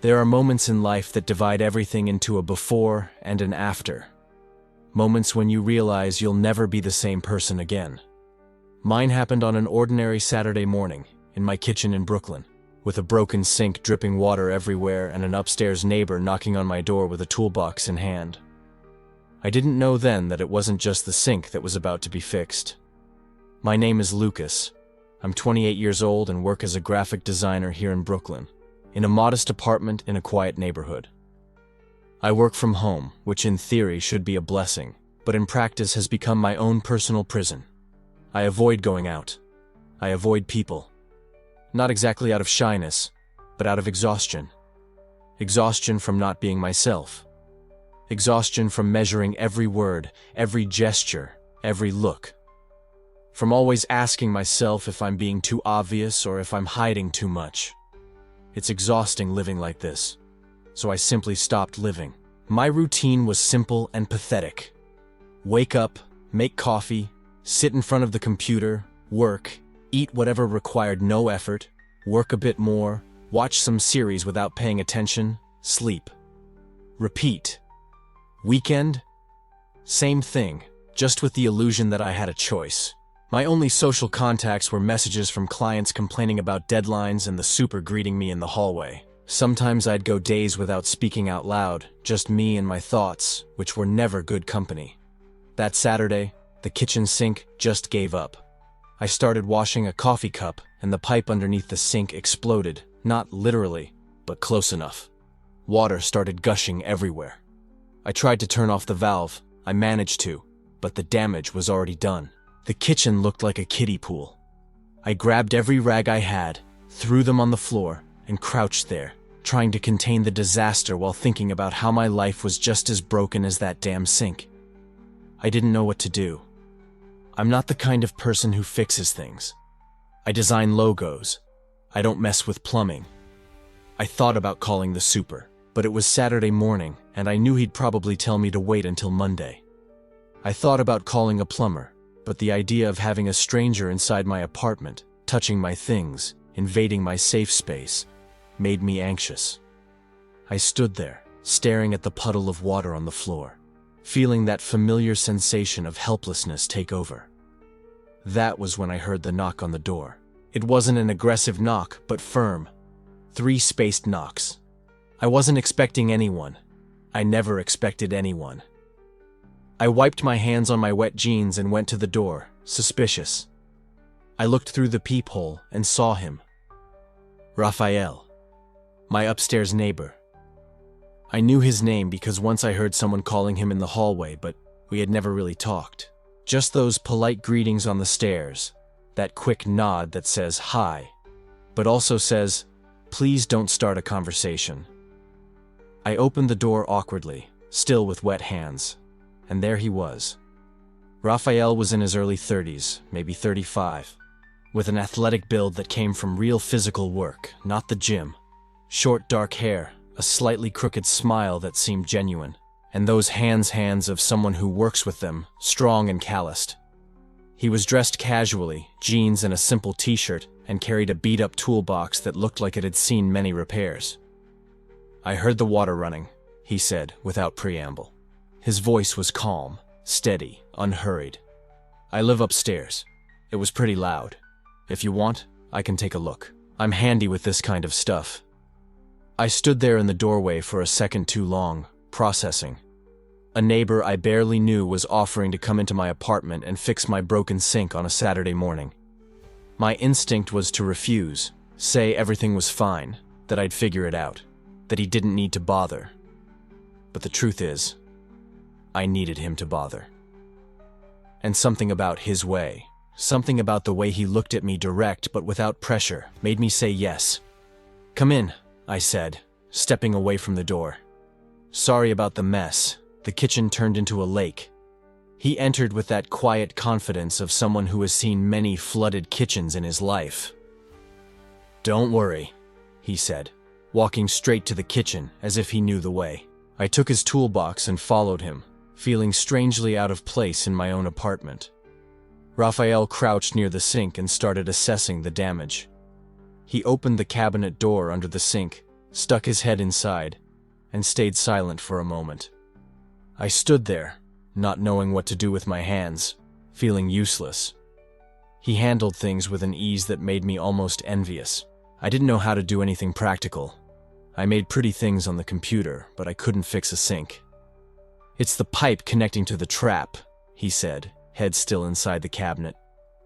There are moments in life that divide everything into a before and an after. Moments when you realize you'll never be the same person again. Mine happened on an ordinary Saturday morning, in my kitchen in Brooklyn, with a broken sink dripping water everywhere and an upstairs neighbor knocking on my door with a toolbox in hand. I didn't know then that it wasn't just the sink that was about to be fixed. My name is Lucas. I'm 28 years old and work as a graphic designer here in Brooklyn, in a modest apartment in a quiet neighborhood. I work from home, which in theory should be a blessing, but in practice has become my own personal prison. I avoid going out. I avoid people. Not exactly out of shyness, but out of exhaustion. Exhaustion from not being myself. Exhaustion from measuring every word, every gesture, every look. From always asking myself if I'm being too obvious or if I'm hiding too much. It's exhausting living like this, so I simply stopped living. My routine was simple and pathetic. Wake up, make coffee, sit in front of the computer, work, eat whatever required no effort, work a bit more, watch some series without paying attention, sleep. Repeat. Weekend? Same thing, just with the illusion that I had a choice. My only social contacts were messages from clients complaining about deadlines and the super greeting me in the hallway. Sometimes I'd go days without speaking out loud, just me and my thoughts, which were never good company. That Saturday, the kitchen sink just gave up. I started washing a coffee cup and the pipe underneath the sink exploded, not literally, but close enough. Water started gushing everywhere. I tried to turn off the valve, I managed to, but the damage was already done. The kitchen looked like a kiddie pool. I grabbed every rag I had, threw them on the floor, and crouched there, trying to contain the disaster while thinking about how my life was just as broken as that damn sink. I didn't know what to do. I'm not the kind of person who fixes things. I design logos. I don't mess with plumbing. I thought about calling the super, but it was Saturday morning, and I knew he'd probably tell me to wait until Monday. I thought about calling a plumber, but the idea of having a stranger inside my apartment, touching my things, invading my safe space, made me anxious. I stood there, staring at the puddle of water on the floor, feeling that familiar sensation of helplessness take over. That was when I heard the knock on the door. It wasn't an aggressive knock, but firm. 3 spaced knocks. I wasn't expecting anyone. I never expected anyone. I wiped my hands on my wet jeans and went to the door, suspicious. I looked through the peephole and saw him. Raphael, my upstairs neighbor. I knew his name because once I heard someone calling him in the hallway, but we had never really talked. Just those polite greetings on the stairs, that quick nod that says hi, but also says, please don't start a conversation. I opened the door awkwardly, still with wet hands, and there he was. Raphael was in his early 30s, maybe 35, with an athletic build that came from real physical work, not the gym. Short dark hair, a slightly crooked smile that seemed genuine, and those hands of someone who works with them, strong and calloused. He was dressed casually, jeans and a simple t-shirt, and carried a beat-up toolbox that looked like it had seen many repairs. I heard the water running, he said, without preamble. His voice was calm, steady, unhurried. I live upstairs. It was pretty loud. If you want, I can take a look. I'm handy with this kind of stuff. I stood there in the doorway for a second too long, processing. A neighbor I barely knew was offering to come into my apartment and fix my broken sink on a Saturday morning. My instinct was to refuse, say everything was fine, that I'd figure it out, that he didn't need to bother. But the truth is, I needed him to bother. And something about his way, something about the way he looked at me direct but without pressure, made me say yes. Come in, I said, stepping away from the door. Sorry about the mess. The kitchen turned into a lake. He entered with that quiet confidence of someone who has seen many flooded kitchens in his life. Don't worry, he said, walking straight to the kitchen as if he knew the way. I took his toolbox and followed him, feeling strangely out of place in my own apartment. Raphael crouched near the sink and started assessing the damage. He opened the cabinet door under the sink, stuck his head inside, and stayed silent for a moment. I stood there, not knowing what to do with my hands, feeling useless. He handled things with an ease that made me almost envious. I didn't know how to do anything practical. I made pretty things on the computer, but I couldn't fix a sink. "It's the pipe connecting to the trap," he said, head still inside the cabinet.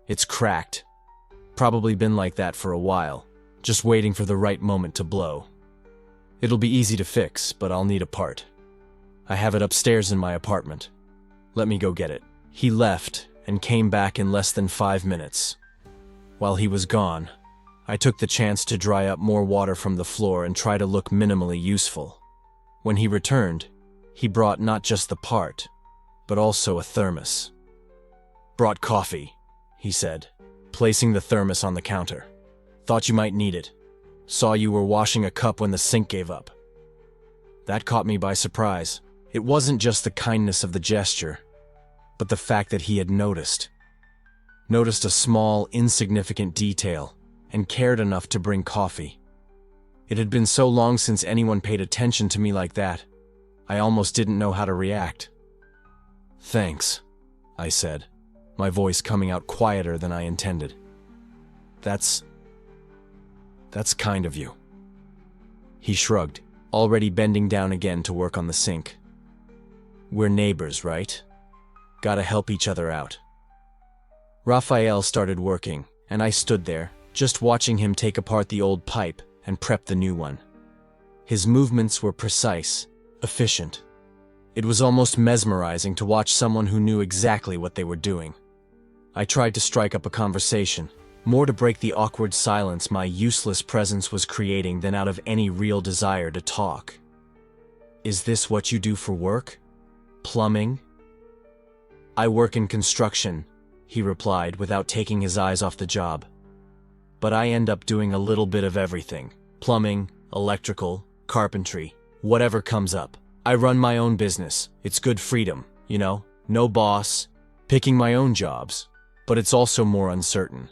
"It's cracked. Probably been like that for a while, just waiting for the right moment to blow. It'll be easy to fix, but I'll need a part. I have it upstairs in my apartment. Let me go get it." He left and came back in less than 5 minutes. While he was gone, I took the chance to dry up more water from the floor and try to look minimally useful. When he returned, he brought not just the part, but also a thermos. "Brought coffee," he said, placing the thermos on the counter. "Thought you might need it. Saw you were washing a cup when the sink gave up." That caught me by surprise. It wasn't just the kindness of the gesture, but the fact that he had noticed a small, insignificant detail and cared enough to bring coffee. It had been so long since anyone paid attention to me like that, I almost didn't know how to react. "Thanks," I said, my voice coming out quieter than I intended. That's kind of you." He shrugged, already bending down again to work on the sink. "We're neighbors, right? Gotta help each other out." Raphael started working, and I stood there, just watching him take apart the old pipe and prep the new one. His movements were precise, efficient. It was almost mesmerizing to watch someone who knew exactly what they were doing. I tried to strike up a conversation, more to break the awkward silence my useless presence was creating than out of any real desire to talk. "Is this what you do for work? Plumbing?" "I work in construction," he replied without taking his eyes off the job. "But I end up doing a little bit of everything. Plumbing, electrical, carpentry, whatever comes up. I run my own business. It's good freedom, you know? No boss, picking my own jobs. But it's also more uncertain.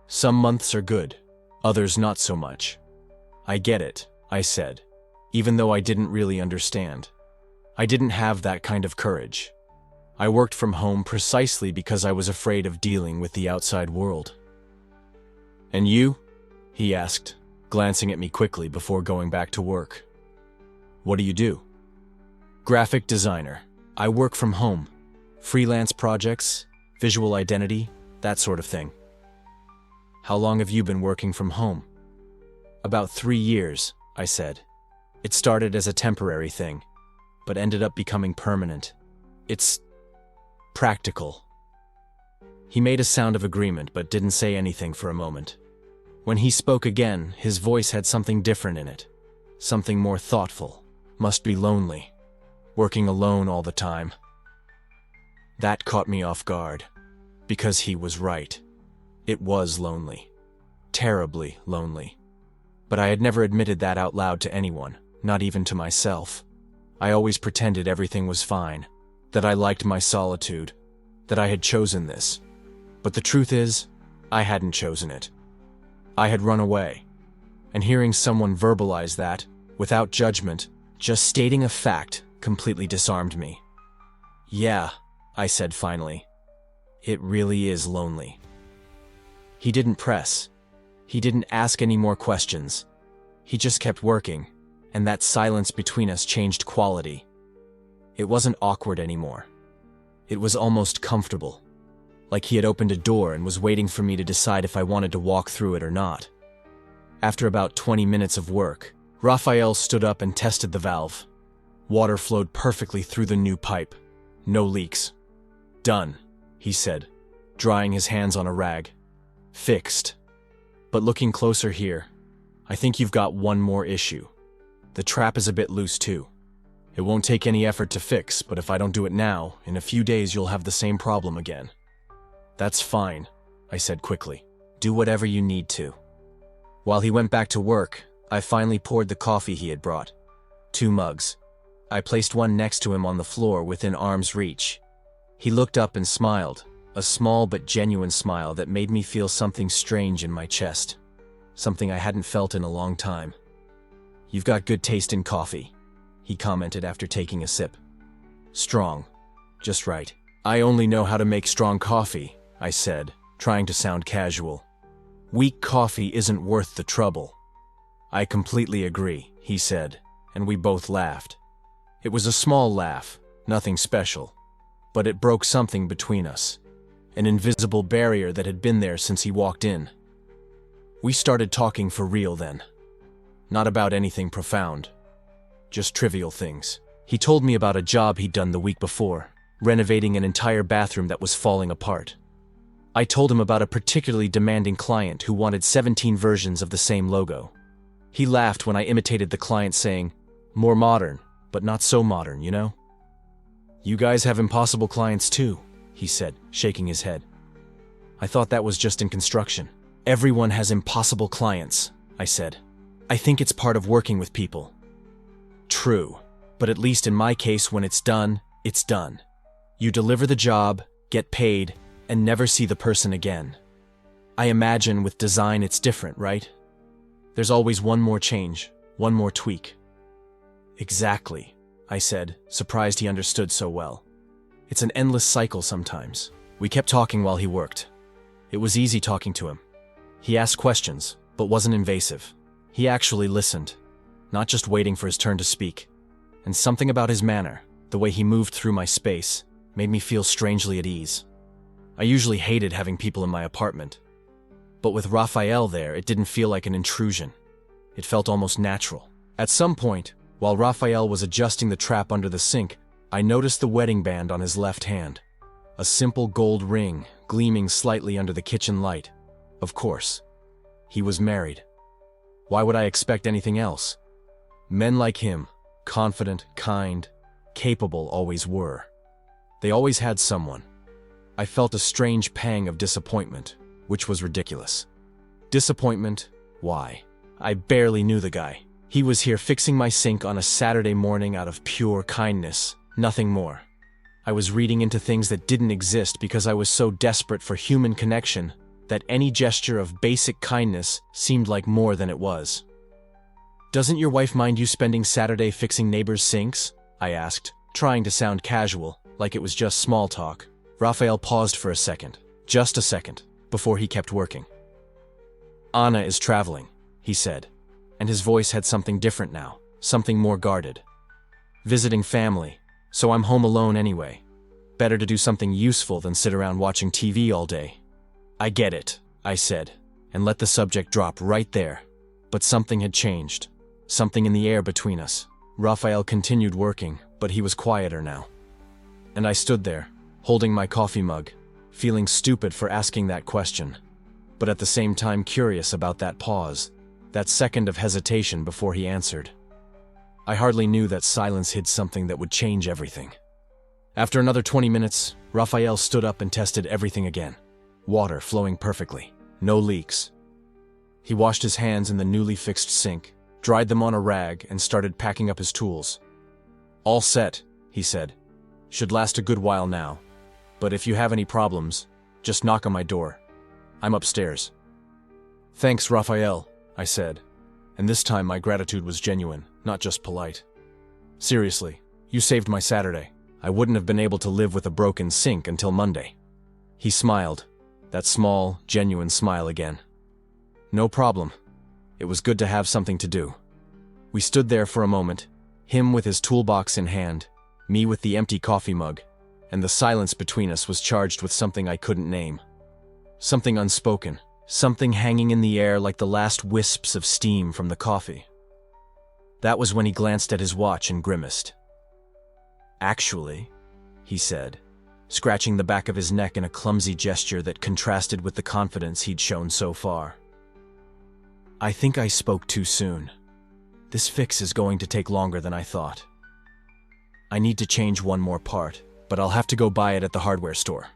Some months are good, others not so much." "I get it," I said, even though I didn't really understand. I didn't have that kind of courage. I worked from home precisely because I was afraid of dealing with the outside world. "And you?" he asked, glancing at me quickly before going back to work. "What do you do?" "Graphic designer. I work from home. Freelance projects, visual identity, that sort of thing." "How long have you been working from home?" "About 3 years," I said. "It started as a temporary thing, but ended up becoming permanent. It's practical." He made a sound of agreement but didn't say anything for a moment. When he spoke again, his voice had something different in it, something more thoughtful. "Must be lonely, working alone all the time." That caught me off guard, because he was right. It was lonely. Terribly lonely. But I had never admitted that out loud to anyone, not even to myself. I always pretended everything was fine, that I liked my solitude, that I had chosen this. But the truth is, I hadn't chosen it. I had run away. And hearing someone verbalize that, without judgment, just stating a fact, completely disarmed me. "Yeah," I said finally. "It really is lonely." He didn't press. He didn't ask any more questions. He just kept working, and that silence between us changed quality. It wasn't awkward anymore. It was almost comfortable, like he had opened a door and was waiting for me to decide if I wanted to walk through it or not. After about 20 minutes of work, Raphael stood up and tested the valve. Water flowed perfectly through the new pipe. No leaks. "Done," he said, drying his hands on a rag. "Fixed. But looking closer here, I think you've got one more issue. The trap is a bit loose too. It won't take any effort to fix, but if I don't do it now, in a few days you'll have the same problem again." "That's fine," I said quickly. "Do whatever you need to." While he went back to work, I finally poured the coffee he had brought. 2 mugs. I placed one next to him on the floor within arm's reach. He looked up and smiled, a small but genuine smile that made me feel something strange in my chest, something I hadn't felt in a long time. "You've got good taste in coffee," he commented after taking a sip. "Strong. Just right." "I only know how to make strong coffee," I said, trying to sound casual. "Weak coffee isn't worth the trouble." "I completely agree," he said, and we both laughed. It was a small laugh, nothing special, but it broke something between us, an invisible barrier that had been there since he walked in. We started talking for real then. Not about anything profound, just trivial things. He told me about a job he'd done the week before, renovating an entire bathroom that was falling apart. I told him about a particularly demanding client who wanted 17 versions of the same logo. He laughed when I imitated the client saying, "More modern, but not so modern, you know?" "You guys have impossible clients too," he said, shaking his head. "I thought that was just in construction." "Everyone has impossible clients," I said. "I think it's part of working with people." "True, but at least in my case, when it's done, it's done. You deliver the job, get paid, and never see the person again. I imagine with design it's different, right? There's always one more change, one more tweak." "Exactly," I said, surprised he understood so well. "It's an endless cycle sometimes." We kept talking while he worked. It was easy talking to him. He asked questions, but wasn't invasive. He actually listened, not just waiting for his turn to speak. And something about his manner, the way he moved through my space, made me feel strangely at ease. I usually hated having people in my apartment. But with Raphael there, it didn't feel like an intrusion. It felt almost natural. At some point, while Raphael was adjusting the trap under the sink, I noticed the wedding band on his left hand. A simple gold ring, gleaming slightly under the kitchen light. Of course. He was married. Why would I expect anything else? Men like him, confident, kind, capable, always were. They always had someone. I felt a strange pang of disappointment, which was ridiculous. Disappointment? Why? I barely knew the guy. He was here fixing my sink on a Saturday morning out of pure kindness, nothing more. I was reading into things that didn't exist because I was so desperate for human connection that any gesture of basic kindness seemed like more than it was. "Doesn't your wife mind you spending Saturday fixing neighbors' sinks?" I asked, trying to sound casual, like it was just small talk. Raphael paused for a second, just a second, before he kept working. "Anna is traveling," he said, and his voice had something different now, something more guarded. "Visiting family, so I'm home alone anyway. Better to do something useful than sit around watching TV all day." "I get it," I said, and let the subject drop right there. But something had changed, something in the air between us. Raphael continued working, but he was quieter now. And I stood there, holding my coffee mug, feeling stupid for asking that question, but at the same time curious about that pause, that second of hesitation before he answered. I hardly knew that silence hid something that would change everything. After another 20 minutes, Raphael stood up and tested everything again. Water flowing perfectly, no leaks. He washed his hands in the newly fixed sink, dried them on a rag, and started packing up his tools. "All set," he said. "Should last a good while now. But if you have any problems, just knock on my door. I'm upstairs." "Thanks, Raphael," I said, and this time my gratitude was genuine, not just polite. "Seriously, you saved my Saturday. I wouldn't have been able to live with a broken sink until Monday." He smiled, that small, genuine smile again. "No problem. It was good to have something to do." We stood there for a moment, him with his toolbox in hand, me with the empty coffee mug, and the silence between us was charged with something I couldn't name. Something unspoken, something hanging in the air like the last wisps of steam from the coffee. That was when he glanced at his watch and grimaced. "Actually," he said, scratching the back of his neck in a clumsy gesture that contrasted with the confidence he'd shown so far. "I think I spoke too soon. This fix is going to take longer than I thought. I need to change one more part, but I'll have to go buy it at the hardware store,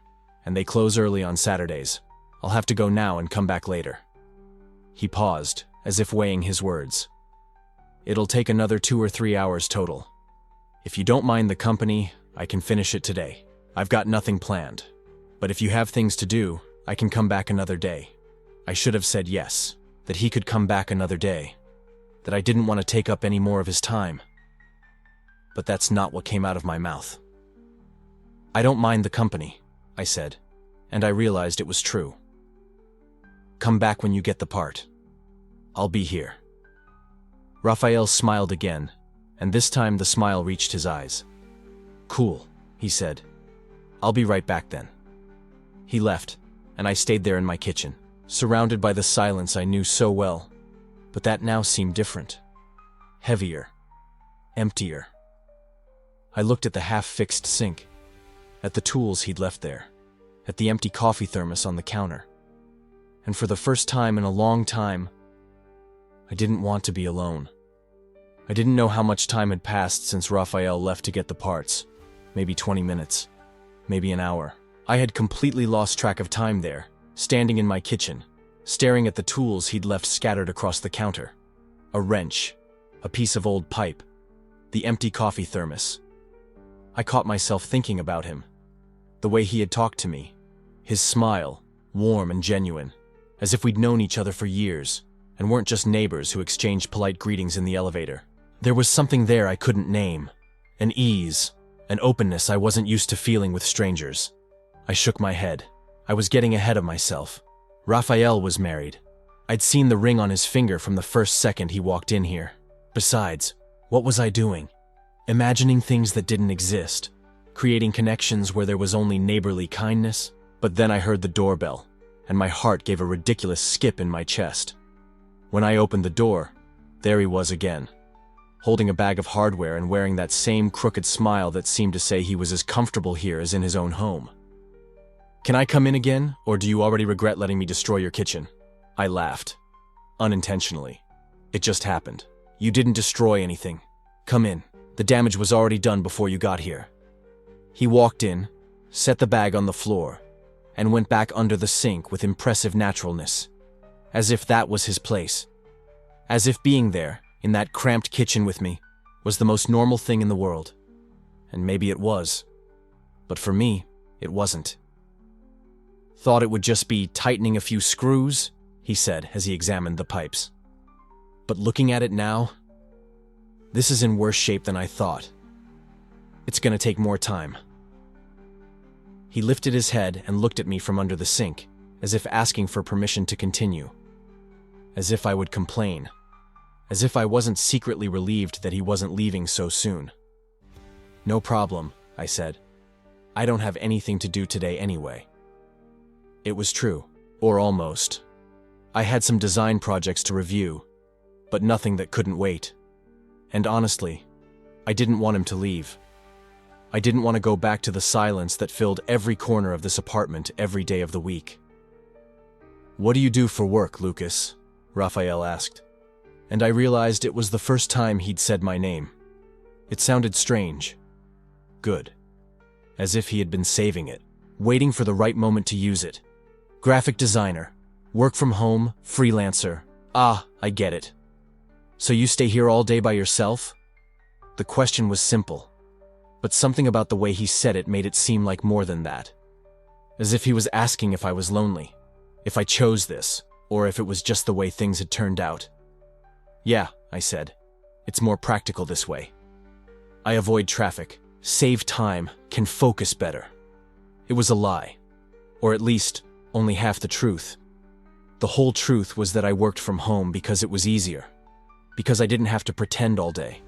and they close early on Saturdays. I'll have to go now and come back later." He paused, as if weighing his words. "It'll take another 2 or 3 hours total. If you don't mind the company, I can finish it today. I've got nothing planned. But if you have things to do, I can come back another day." I should have said yes, that he could come back another day. that I didn't want to take up any more of his time. But that's not what came out of my mouth. "I don't mind the company," I said, and I realized it was true. "Come back when you get the part. I'll be here." Raphael smiled again, and this time the smile reached his eyes. "Cool," he said. "I'll be right back then." He left, and I stayed there in my kitchen, surrounded by the silence I knew so well, but that now seemed different. Heavier. Emptier. I looked at the half-fixed sink, at the tools he'd left there, at the empty coffee thermos on the counter, and for the first time in a long time, I didn't want to be alone. I didn't know how much time had passed since Raphael left to get the parts. Maybe 20 minutes. Maybe an hour. I had completely lost track of time there, standing in my kitchen, staring at the tools he'd left scattered across the counter. A wrench, a piece of old pipe, the empty coffee thermos. I caught myself thinking about him, the way he had talked to me, his smile, warm and genuine, as if we'd known each other for years, and weren't just neighbors who exchanged polite greetings in the elevator. There was something there I couldn't name, an ease, an openness I wasn't used to feeling with strangers. I shook my head. I was getting ahead of myself. Raphael was married. I'd seen the ring on his finger from the first second he walked in here. Besides, what was I doing? Imagining things that didn't exist, creating connections where there was only neighborly kindness? But then I heard the doorbell, and my heart gave a ridiculous skip in my chest. When I opened the door, there he was again, holding a bag of hardware and wearing that same crooked smile that seemed to say he was as comfortable here as in his own home. "Can I come in again, or do you already regret letting me destroy your kitchen?" I laughed. Unintentionally. "It just happened. You didn't destroy anything. Come in. The damage was already done before you got here." He walked in, set the bag on the floor, and went back under the sink with impressive naturalness, as if that was his place. As if being there, in that cramped kitchen with me, was the most normal thing in the world. And maybe it was. But for me, it wasn't. "Thought it would just be tightening a few screws," he said as he examined the pipes. "But looking at it now, this is in worse shape than I thought. It's gonna take more time." He lifted his head and looked at me from under the sink, as if asking for permission to continue. As if I would complain. As if I wasn't secretly relieved that he wasn't leaving so soon. "No problem," I said. "I don't have anything to do today anyway." It was true, or almost. I had some design projects to review, but nothing that couldn't wait. And honestly, I didn't want him to leave. I didn't want to go back to the silence that filled every corner of this apartment every day of the week. "What do you do for work, Lucas?" Raphael asked. And I realized it was the first time he'd said my name. It sounded strange. Good. As if he had been saving it, waiting for the right moment to use it. "Graphic designer. Work from home, freelancer. Ah, I get it. So you stay here all day by yourself?" The question was simple, but something about the way he said it made it seem like more than that. As if he was asking if I was lonely, if I chose this, or if it was just the way things had turned out. "Yeah," I said. "It's more practical this way. I avoid traffic, save time, can focus better." It was a lie. Or at least, only half the truth. The whole truth was that I worked from home because it was easier. Because I didn't have to pretend all day.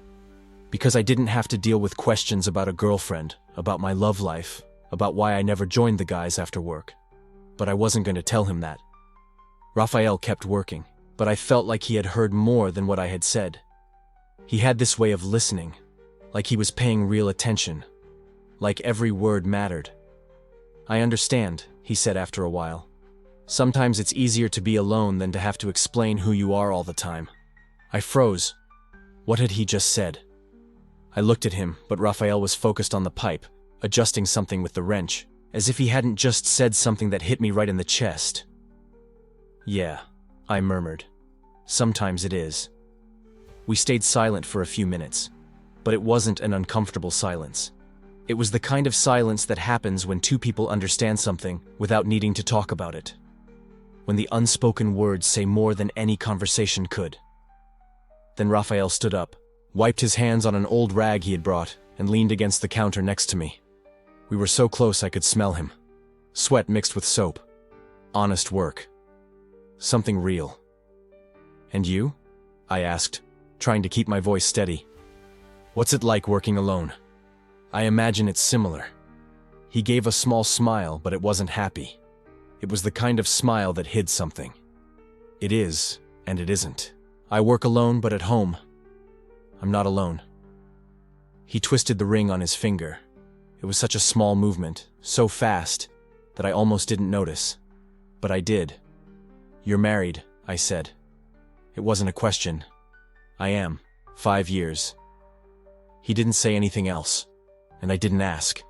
Because I didn't have to deal with questions about a girlfriend, about my love life, about why I never joined the guys after work. But I wasn't going to tell him that. Raphael kept working, but I felt like he had heard more than what I had said. He had this way of listening, like he was paying real attention, like every word mattered. "I understand," he said after a while. "Sometimes it's easier to be alone than to have to explain who you are all the time." I froze. What had he just said? I looked at him, but Raphael was focused on the pipe, adjusting something with the wrench, as if he hadn't just said something that hit me right in the chest. "Yeah," I murmured. "Sometimes it is." We stayed silent for a few minutes, but it wasn't an uncomfortable silence. It was the kind of silence that happens when two people understand something without needing to talk about it. When the unspoken words say more than any conversation could. Then Raphael stood up, wiped his hands on an old rag he had brought, and leaned against the counter next to me. We were so close I could smell him. Sweat mixed with soap. Honest work. Something real. "And you?" I asked, trying to keep my voice steady. "What's it like working alone?" "I imagine it's similar." He gave a small smile, but it wasn't happy. It was the kind of smile that hid something. "It is, and it isn't. I work alone, but at home. I'm not alone." He twisted the ring on his finger. It was such a small movement, so fast, that I almost didn't notice. But I did. "You're married," I said. It wasn't a question. "I am. 5 years." He didn't say anything else, and I didn't ask.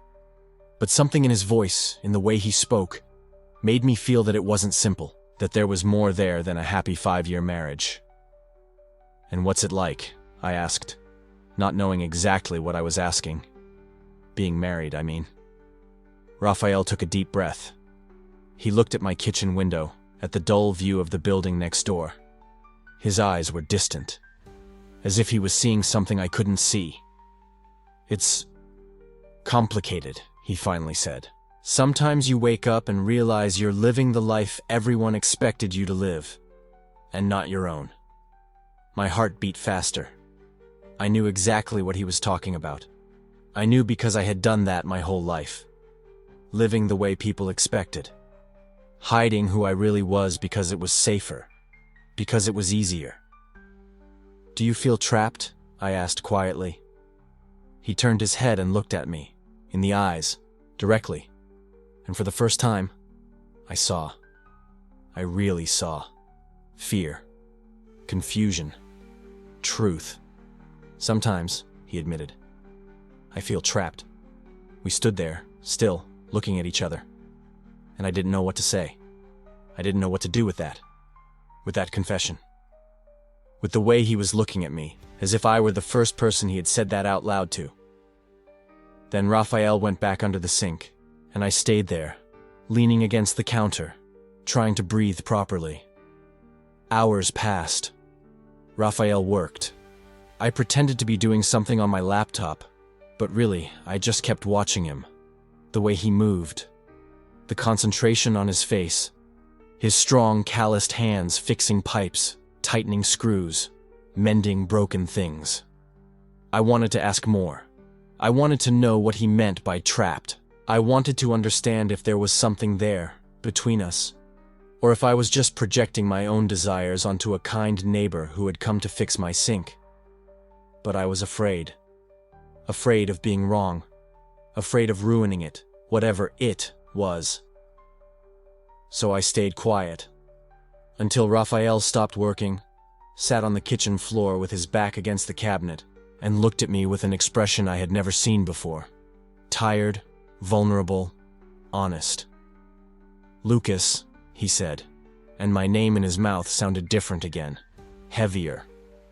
But something in his voice, in the way he spoke, made me feel that it wasn't simple, that there was more there than a happy 5-year marriage. "And what's it like?" I asked, not knowing exactly what I was asking. Being married, I mean. Raphael took a deep breath. He looked at my kitchen window, at the dull view of the building next door. His eyes were distant, as if he was seeing something I couldn't see. "It's complicated," he finally said. "Sometimes you wake up and realize you're living the life everyone expected you to live, and not your own." My heart beat faster. I knew exactly what he was talking about. I knew because I had done that my whole life. Living the way people expected. Hiding who I really was because it was safer. Because it was easier. "Do you feel trapped?" I asked quietly. He turned his head and looked at me, in the eyes, directly. And for the first time, I saw. I really saw. Fear. Confusion. Truth. "Sometimes," he admitted, "I feel trapped." We stood there, still, looking at each other. And I didn't know what to say. I didn't know what to do with that confession. With the way he was looking at me, as if I were the first person he had said that out loud to. Then Raphael went back under the sink, and I stayed there, leaning against the counter, trying to breathe properly. Hours passed. Raphael worked. I pretended to be doing something on my laptop, but really, I just kept watching him. The way he moved. The concentration on his face. His strong, calloused hands fixing pipes, tightening screws, mending broken things. I wanted to ask more. I wanted to know what he meant by trapped. I wanted to understand if there was something there, between us, or if I was just projecting my own desires onto a kind neighbor who had come to fix my sink. But I was afraid. Afraid of being wrong. Afraid of ruining it, whatever it was. So I stayed quiet. Until Raphael stopped working, sat on the kitchen floor with his back against the cabinet, and looked at me with an expression I had never seen before. Tired, vulnerable, honest. "Lucas," he said, and my name in his mouth sounded different again. Heavier.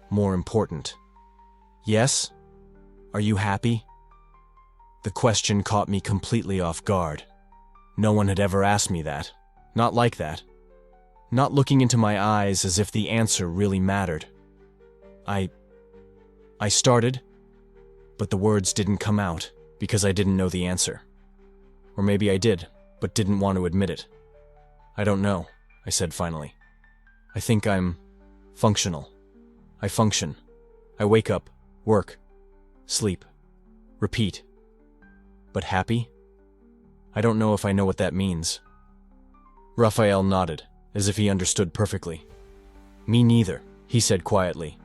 More important. "Yes? Are you happy?" The question caught me completely off guard. No one had ever asked me that. Not like that. Not looking into my eyes as if the answer really mattered. I started, but the words didn't come out because I didn't know the answer. Or maybe I did, but didn't want to admit it. "I don't know," I said finally. "I think I'm functional. I function. I wake up, work, sleep, repeat. But happy? I don't know if I know what that means." Raphael nodded, as if he understood perfectly. "Me neither," he said quietly.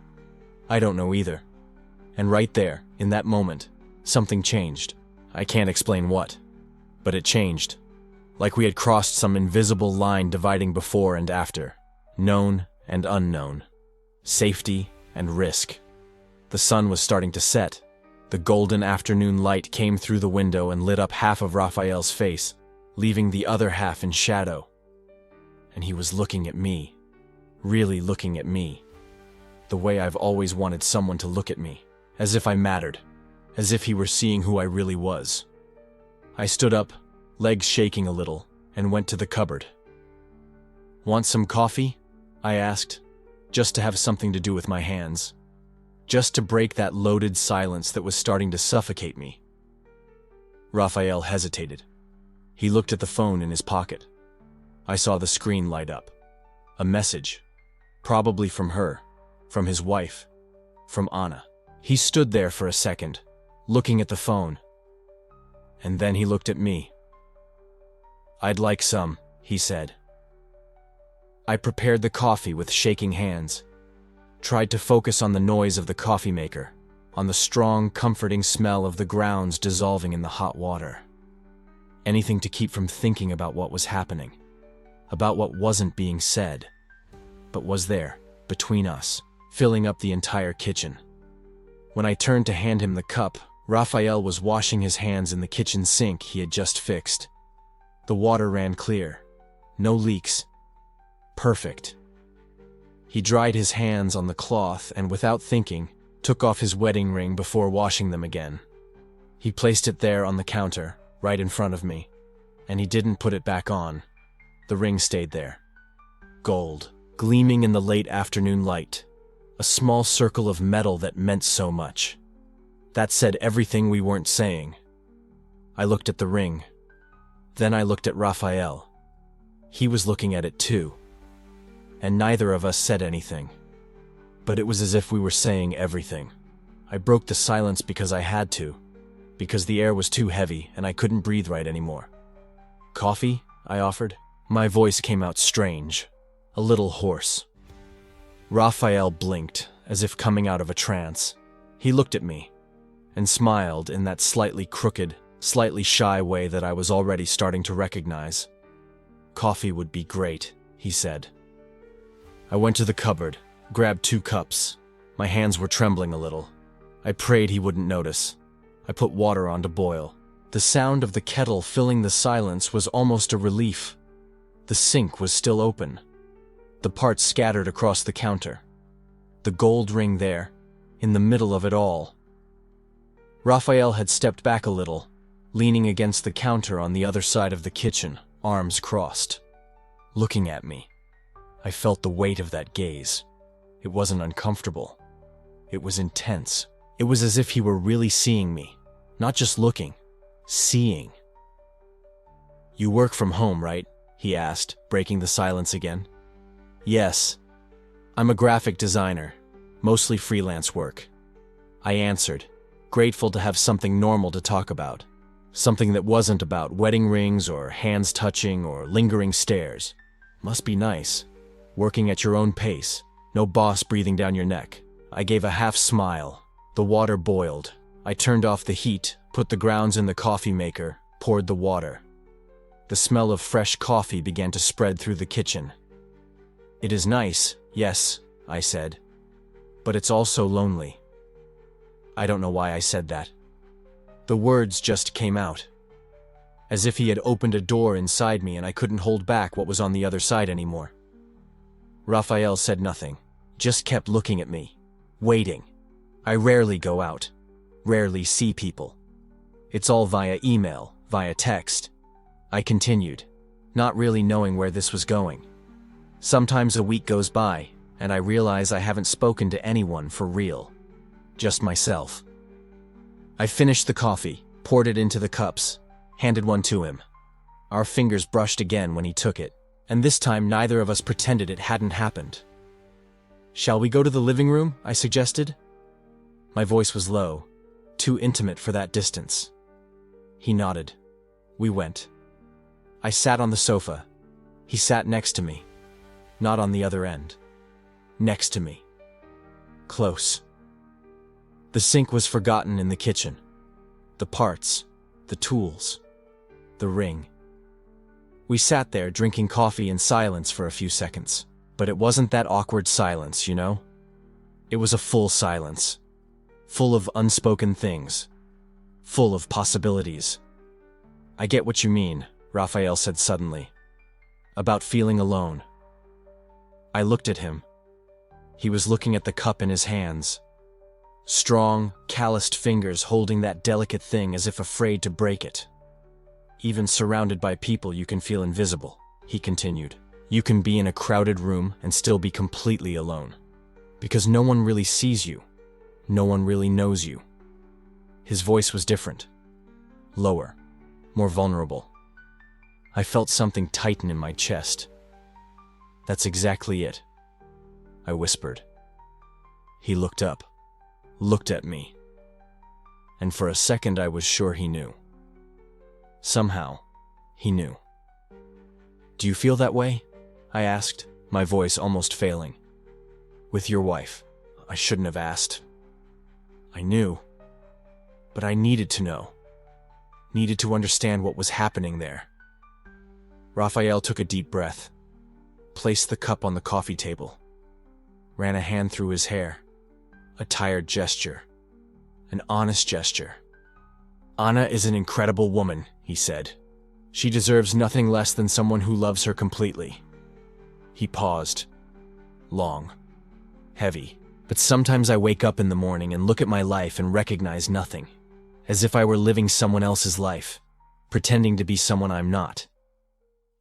"I don't know either." And right there, in that moment, something changed. I can't explain what, but it changed. Like we had crossed some invisible line dividing before and after, known and unknown, safety and risk. The sun was starting to set. The golden afternoon light came through the window and lit up half of Raphael's face, leaving the other half in shadow. And he was looking at me, really looking at me, the way I've always wanted someone to look at me, as if I mattered, as if he were seeing who I really was. I stood up, legs shaking a little, and went to the cupboard. "Want some coffee?" I asked, just to have something to do with my hands. just to break that loaded silence that was starting to suffocate me. Raphael hesitated. He looked at the phone in his pocket. I saw the screen light up. A message. Probably from her, from his wife, from Anna. He stood there for a second, looking at the phone. And then he looked at me. "I'd like some," he said. I prepared the coffee with shaking hands, tried to focus on the noise of the coffee maker, on the strong, comforting smell of the grounds dissolving in the hot water. Anything to keep from thinking about what was happening, about what wasn't being said, but was there, between us, filling up the entire kitchen. When I turned to hand him the cup, Raphael was washing his hands in the kitchen sink he had just fixed. The water ran clear. No leaks. Perfect. He dried his hands on the cloth and, without thinking, took off his wedding ring before washing them again. He placed it there on the counter, right in front of me, and he didn't put it back on. The ring stayed there. Gold, gleaming in the late afternoon light. A small circle of metal that meant so much. That said everything we weren't saying. I looked at the ring. Then I looked at Raphael. He was looking at it too. And neither of us said anything. But it was as if we were saying everything. I broke the silence because I had to, because the air was too heavy and I couldn't breathe right anymore. "Coffee?" I offered. My voice came out strange, a little hoarse. Raphael blinked, as if coming out of a trance. He looked at me, and smiled in that slightly crooked, slightly shy way that I was already starting to recognize. "Coffee would be great," he said. I went to the cupboard, grabbed 2 cups. My hands were trembling a little. I prayed he wouldn't notice. I put water on to boil. The sound of the kettle filling the silence was almost a relief. The sink was still open. The parts scattered across the counter. The gold ring there, in the middle of it all. Raphael had stepped back a little, leaning against the counter on the other side of the kitchen, arms crossed, looking at me. I felt the weight of that gaze. It wasn't uncomfortable. It was intense. It was as if he were really seeing me, not just looking, seeing. "You work from home, right?" he asked, breaking the silence again. "Yes. I'm a graphic designer, mostly freelance work." I answered, grateful to have something normal to talk about, something that wasn't about wedding rings or hands touching or lingering stares. Must be nice. Working at your own pace, no boss breathing down your neck. I gave a half smile. The water boiled. I turned off the heat, put the grounds in the coffee maker, poured the water. The smell of fresh coffee began to spread through the kitchen. "It is nice, yes," I said, "but it's also lonely." I don't know why I said that. The words just came out, as if he had opened a door inside me and I couldn't hold back what was on the other side anymore. Raphael said nothing, just kept looking at me, waiting. I rarely go out, rarely see people. It's all via email, via text. I continued, not really knowing where this was going. Sometimes a week goes by, and I realize I haven't spoken to anyone for real. Just myself. I finished the coffee, poured it into the cups, handed one to him. Our fingers brushed again when he took it, and this time neither of us pretended it hadn't happened. "Shall we go to the living room?" I suggested. My voice was low, too intimate for that distance. He nodded. We went. I sat on the sofa. He sat next to me. Not on the other end. Next to me. Close. The sink was forgotten in the kitchen. The parts, the tools, the ring. We sat there drinking coffee in silence for a few seconds. But it wasn't that awkward silence, you know? It was a full silence. Full of unspoken things. Full of possibilities. "I get what you mean," Raphael said suddenly. "About feeling alone." I looked at him. He was looking at the cup in his hands. Strong, calloused fingers holding that delicate thing as if afraid to break it. "Even surrounded by people, you can feel invisible," he continued. "You can be in a crowded room and still be completely alone. Because no one really sees you. No one really knows you." His voice was different. Lower. More vulnerable. I felt something tighten in my chest. "That's exactly it," I whispered. He looked up, looked at me, and for a second I was sure he knew. Somehow, he knew. "Do you feel that way?" I asked, my voice almost failing. "With your wife?" I shouldn't have asked. I knew, but I needed to know. Needed to understand what was happening there. Raphael took a deep breath, placed the cup on the coffee table, ran a hand through his hair. A tired gesture. An honest gesture. "Anna is an incredible woman," he said. "She deserves nothing less than someone who loves her completely." He paused. Long. Heavy. "But sometimes I wake up in the morning and look at my life and recognize nothing. As if I were living someone else's life, pretending to be someone I'm not."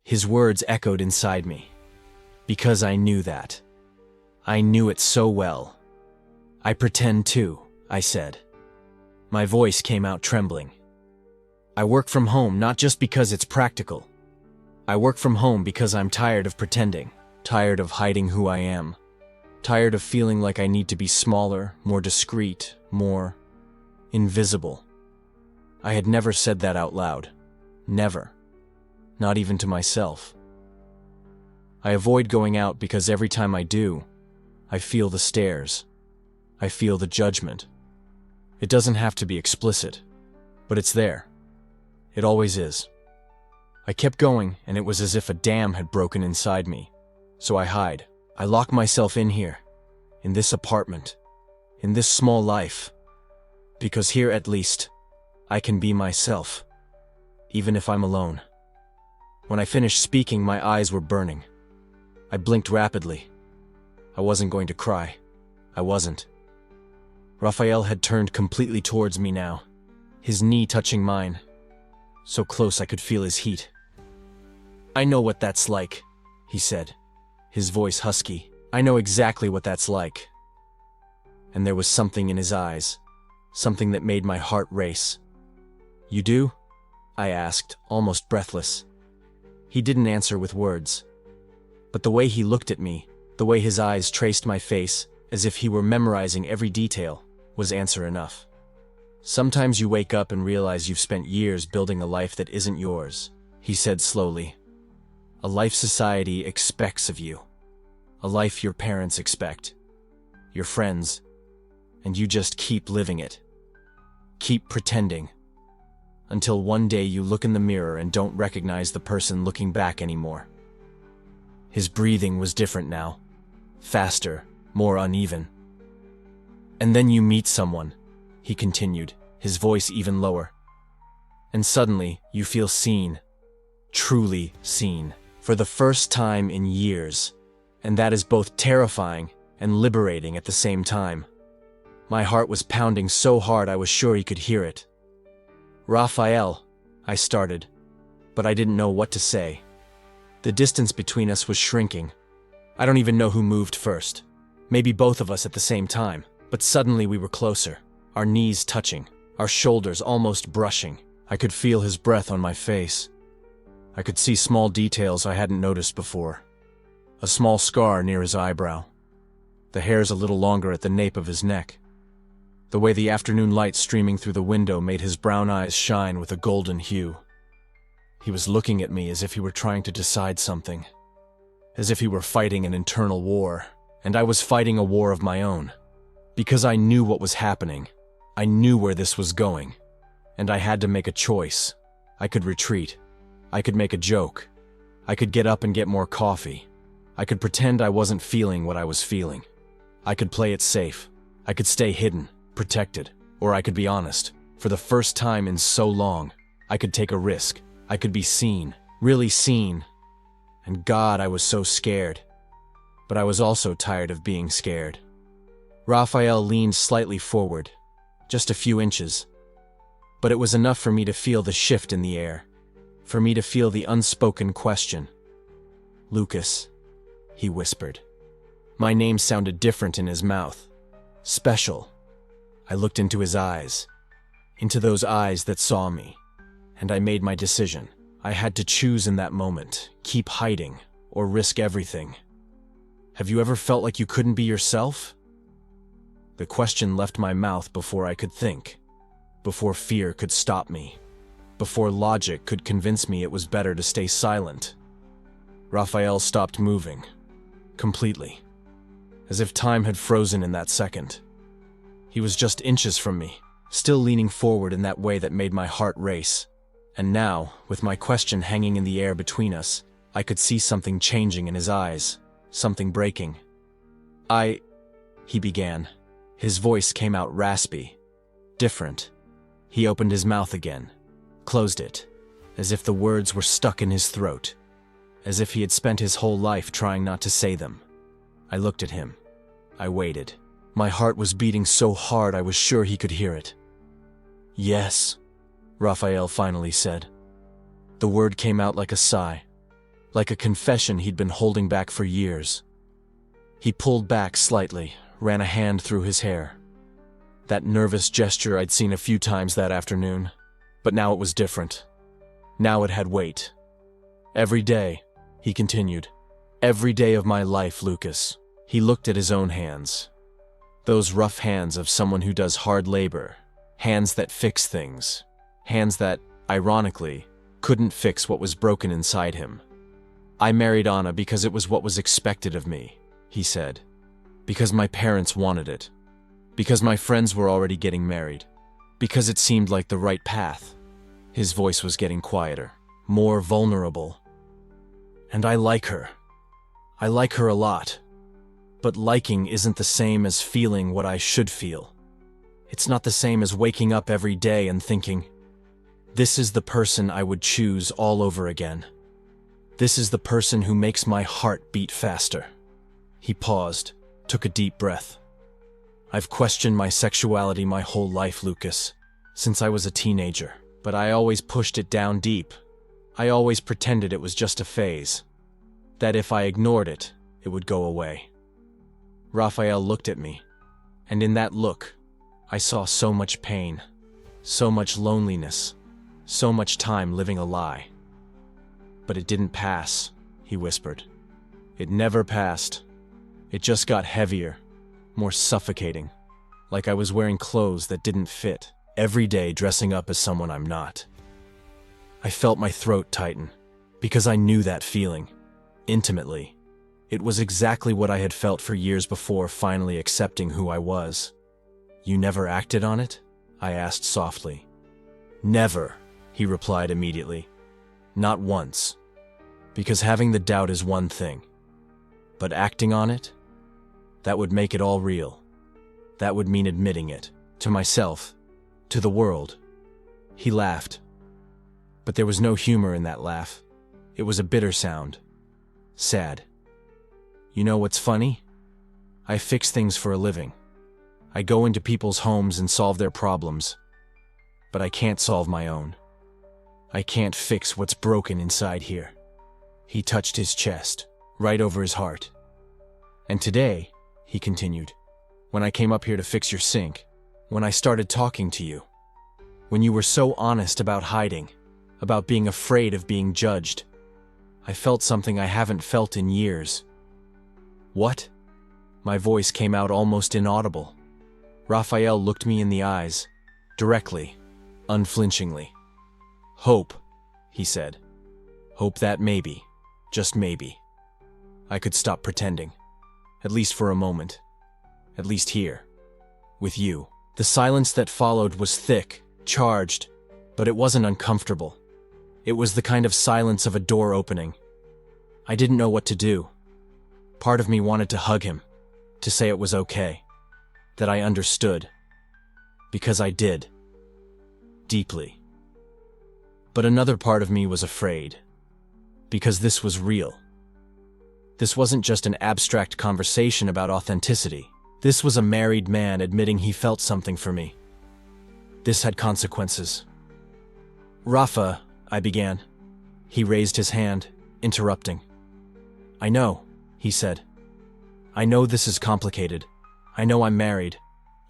His words echoed inside me. Because I knew that. I knew it so well. "I pretend too," I said. My voice came out trembling. "I work from home not just because it's practical. I work from home because I'm tired of pretending, tired of hiding who I am, tired of feeling like I need to be smaller, more discreet, more invisible." I had never said that out loud. Never. Not even to myself. I avoid going out because every time I do, I feel the stares. I feel the judgment. It doesn't have to be explicit, but it's there. It always is. I kept going, and it was as if a dam had broken inside me. So I hide. I lock myself in here, in this apartment, in this small life. Because here, at least, I can be myself, even if I'm alone. When I finished speaking, my eyes were burning. I blinked rapidly. I wasn't going to cry. I wasn't. Raphael had turned completely towards me now, his knee touching mine, so close I could feel his heat. "I know what that's like," he said, his voice husky. "I know exactly what that's like." And there was something in his eyes, something that made my heart race. "You do?" I asked, almost breathless. He didn't answer with words, but the way he looked at me, the way his eyes traced my face, as if he were memorizing every detail, was answer enough. "Sometimes you wake up and realize you've spent years building a life that isn't yours," he said slowly. "A life society expects of you. A life your parents expect. Your friends. And you just keep living it. Keep pretending. Until one day you look in the mirror and don't recognize the person looking back anymore." His breathing was different now. Faster, more uneven. "And then you meet someone," he continued, his voice even lower. "And suddenly, you feel seen. Truly seen. For the first time in years. And that is both terrifying and liberating at the same time." My heart was pounding so hard I was sure he could hear it. "Raphael," I started, but I didn't know what to say. The distance between us was shrinking. I don't even know who moved first. Maybe both of us at the same time. But suddenly we were closer, our knees touching, our shoulders almost brushing. I could feel his breath on my face. I could see small details I hadn't noticed before. A small scar near his eyebrow. The hairs a little longer at the nape of his neck. The way the afternoon light streaming through the window made his brown eyes shine with a golden hue. He was looking at me as if he were trying to decide something. As if he were fighting an internal war, and I was fighting a war of my own. Because I knew what was happening. I knew where this was going. And I had to make a choice. I could retreat. I could make a joke. I could get up and get more coffee. I could pretend I wasn't feeling what I was feeling. I could play it safe. I could stay hidden, protected. Or I could be honest. For the first time in so long, I could take a risk. I could be seen. Really seen. And God, I was so scared. But I was also tired of being scared. Raphael leaned slightly forward, just a few inches. But it was enough for me to feel the shift in the air, for me to feel the unspoken question. "Lucas," he whispered. My name sounded different in his mouth. Special. I looked into his eyes, into those eyes that saw me, and I made my decision. I had to choose in that moment, keep hiding or risk everything. Have you ever felt like you couldn't be yourself? The question left my mouth before I could think, before fear could stop me, before logic could convince me it was better to stay silent. Raphael stopped moving, completely, as if time had frozen in that second. He was just inches from me, still leaning forward in that way that made my heart race. And now, with my question hanging in the air between us, I could see something changing in his eyes, something breaking. He began. His voice came out raspy, different. He opened his mouth again, closed it, as if the words were stuck in his throat, as if he had spent his whole life trying not to say them. I looked at him. I waited. My heart was beating so hard I was sure he could hear it. "Yes," Raphael finally said. The word came out like a sigh, like a confession he'd been holding back for years. He pulled back slightly, ran a hand through his hair. That nervous gesture I'd seen a few times that afternoon, but now it was different. Now it had weight. "Every day," he continued, "every day of my life, Lucas." He looked at his own hands. Those rough hands of someone who does hard labor, hands that fix things, hands that, ironically, couldn't fix what was broken inside him. "I married Anna because it was what was expected of me," he said. "Because my parents wanted it. Because my friends were already getting married. Because it seemed like the right path." His voice was getting quieter, more vulnerable. "And I like her. I like her a lot. But liking isn't the same as feeling what I should feel. It's not the same as waking up every day and thinking, this is the person I would choose all over again. This is the person who makes my heart beat faster." He paused, took a deep breath. "I've questioned my sexuality my whole life, Lucas, since I was a teenager, but I always pushed it down deep. I always pretended it was just a phase, that if I ignored it, it would go away." Raphael looked at me, and in that look, I saw so much pain, so much loneliness, so much time living a lie. "But it didn't pass," he whispered. "It never passed. It just got heavier, more suffocating, like I was wearing clothes that didn't fit, every day dressing up as someone I'm not." I felt my throat tighten, because I knew that feeling, intimately. It was exactly what I had felt for years before finally accepting who I was. "You never acted on it?" I asked softly. "Never," he replied immediately. "Not once. Because having the doubt is one thing. But acting on it? That would make it all real. That would mean admitting it, to myself, to the world." He laughed. But there was no humor in that laugh. It was a bitter sound. Sad. "You know what's funny? I fix things for a living. I go into people's homes and solve their problems. But I can't solve my own. I can't fix what's broken inside here." He touched his chest, right over his heart. "And today," he continued, "when I came up here to fix your sink, when I started talking to you, when you were so honest about hiding, about being afraid of being judged, I felt something I haven't felt in years." "What?" My voice came out almost inaudible. Raphael looked me in the eyes, directly, unflinchingly. "Hope," he said. "Hope that maybe, just maybe, I could stop pretending. At least for a moment. At least here. With you." The silence that followed was thick, charged, but it wasn't uncomfortable. It was the kind of silence of a door opening. I didn't know what to do. Part of me wanted to hug him, to say it was okay, that I understood. Because I did. Deeply. But another part of me was afraid. Because this was real. This wasn't just an abstract conversation about authenticity. This was a married man admitting he felt something for me. This had consequences. "Rafa," I began. He raised his hand, interrupting. "I know," he said. "I know this is complicated. I know I'm married.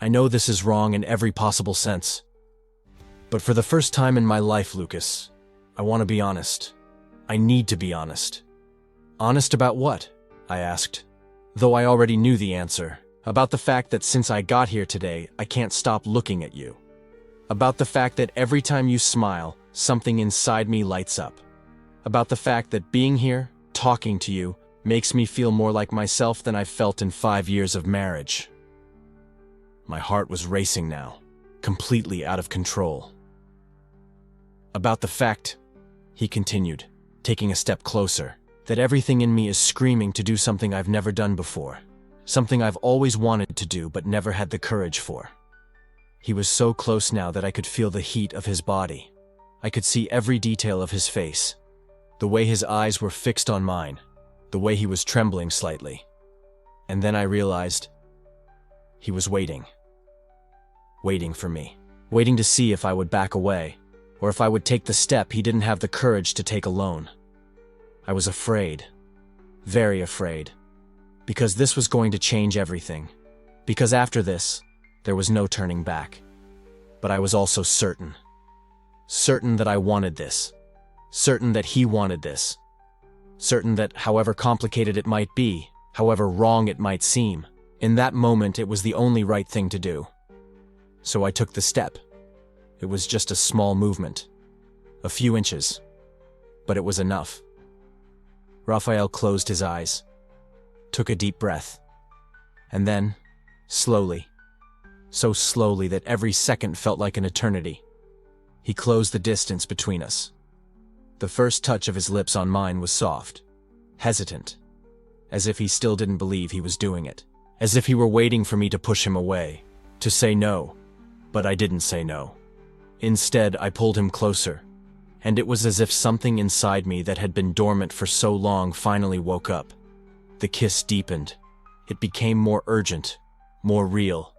I know this is wrong in every possible sense. But for the first time in my life, Lucas, I want to be honest. I need to be honest. Honest about what? I asked, though I already knew the answer. About the fact that since I got here today, I can't stop looking at you. About the fact that every time you smile, something inside me lights up. About the fact that being here, talking to you, makes me feel more like myself than I've felt in 5 years of marriage. My heart was racing now, completely out of control. About the fact, he continued, taking a step closer, that everything in me is screaming to do something I've never done before. Something I've always wanted to do but never had the courage for. He was so close now that I could feel the heat of his body. I could see every detail of his face. The way his eyes were fixed on mine. The way he was trembling slightly. And then I realized he was waiting. Waiting for me. Waiting to see if I would back away, or if I would take the step he didn't have the courage to take alone. I was afraid. Very afraid. Because this was going to change everything. Because after this, there was no turning back. But I was also certain. Certain that I wanted this. Certain that he wanted this. Certain that however complicated it might be, however wrong it might seem, in that moment it was the only right thing to do. So I took the step. It was just a small movement. A few inches. But it was enough. Raphael closed his eyes. Took a deep breath. And then, slowly, so slowly that every second felt like an eternity, he closed the distance between us. The first touch of his lips on mine was soft, hesitant, as if he still didn't believe he was doing it, as if he were waiting for me to push him away, to say no, but I didn't say no. Instead, I pulled him closer, and it was as if something inside me that had been dormant for so long finally woke up. The kiss deepened. It became more urgent, more real.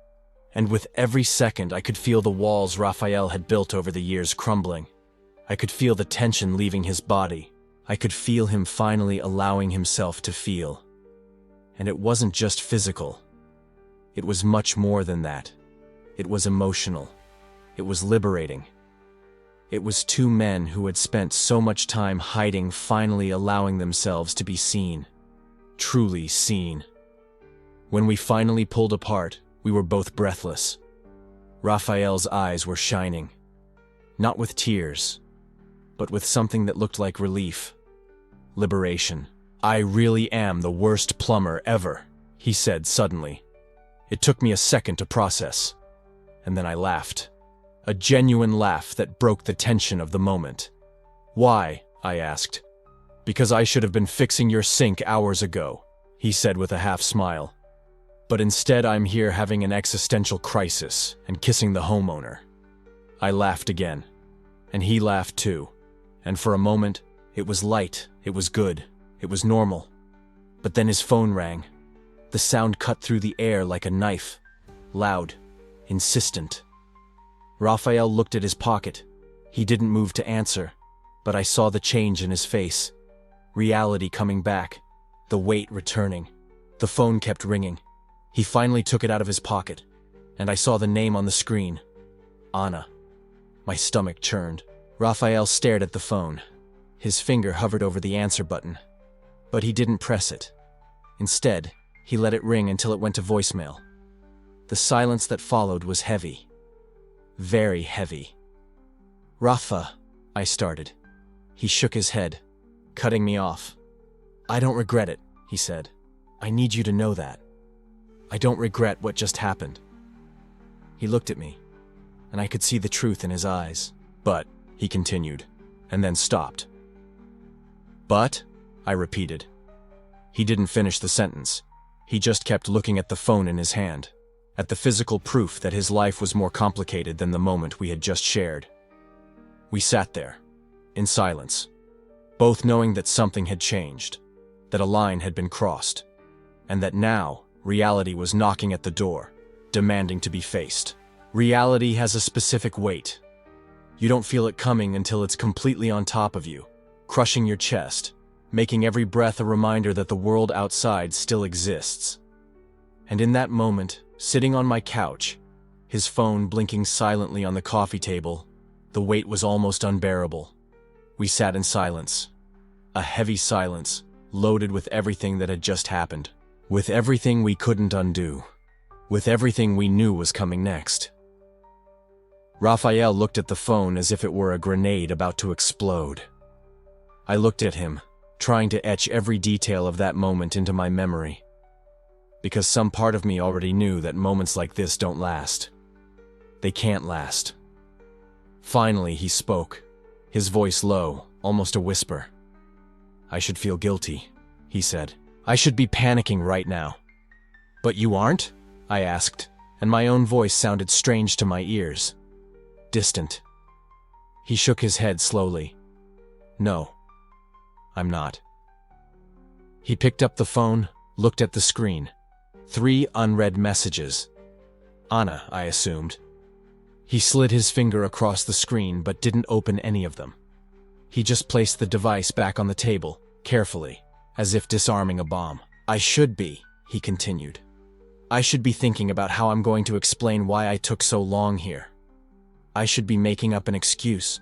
And with every second, I could feel the walls Raphael had built over the years crumbling. I could feel the tension leaving his body. I could feel him finally allowing himself to feel. And it wasn't just physical. It was much more than that. It was emotional. It was liberating. It was two men who had spent so much time hiding finally allowing themselves to be seen. Truly seen. When we finally pulled apart, we were both breathless. Raphael's eyes were shining. Not with tears, but with something that looked like relief. Liberation. I really am the worst plumber ever, he said suddenly. It took me a second to process. And then I laughed. A genuine laugh that broke the tension of the moment. Why? I asked. Because I should have been fixing your sink hours ago, he said with a half smile. But instead I'm here having an existential crisis and kissing the homeowner. I laughed again, and he laughed too. And for a moment, it was light, it was good, it was normal. But then his phone rang. The sound cut through the air like a knife. Loud, insistent. Raphael looked at his pocket. He didn't move to answer, but I saw the change in his face. Reality coming back, the weight returning. The phone kept ringing. He finally took it out of his pocket, and I saw the name on the screen. Anna. My stomach churned. Raphael stared at the phone. His finger hovered over the answer button, but he didn't press it. Instead, he let it ring until it went to voicemail. The silence that followed was heavy. Very heavy. Rafa, I started. He shook his head, cutting me off. I don't regret it, he said. I need you to know that. I don't regret what just happened. He looked at me, and I could see the truth in his eyes. But, he continued, and then stopped. But, I repeated. He didn't finish the sentence. He just kept looking at the phone in his hand, at the physical proof that his life was more complicated than the moment we had just shared. We sat there, in silence, both knowing that something had changed, that a line had been crossed, and that now reality was knocking at the door, demanding to be faced. Reality has a specific weight. You don't feel it coming until it's completely on top of you, crushing your chest, making every breath a reminder that the world outside still exists. And in that moment, sitting on my couch, his phone blinking silently on the coffee table. The weight was almost unbearable. We sat in silence. A heavy silence, loaded with everything that had just happened. With everything we couldn't undo. With everything we knew was coming next. Raphael looked at the phone as if it were a grenade about to explode. I looked at him, trying to etch every detail of that moment into my memory. Because some part of me already knew that moments like this don't last. They can't last. Finally, he spoke, his voice low, almost a whisper. "I should feel guilty," he said. "I should be panicking right now." "But you aren't?" I asked, and my own voice sounded strange to my ears. Distant. He shook his head slowly. "No, I'm not." He picked up the phone, looked at the screen. 3 unread messages. Anna, I assumed. He slid his finger across the screen but didn't open any of them. He just placed the device back on the table, carefully, as if disarming a bomb. "I should be," he continued. "I should be thinking about how I'm going to explain why I took so long here. I should be making up an excuse.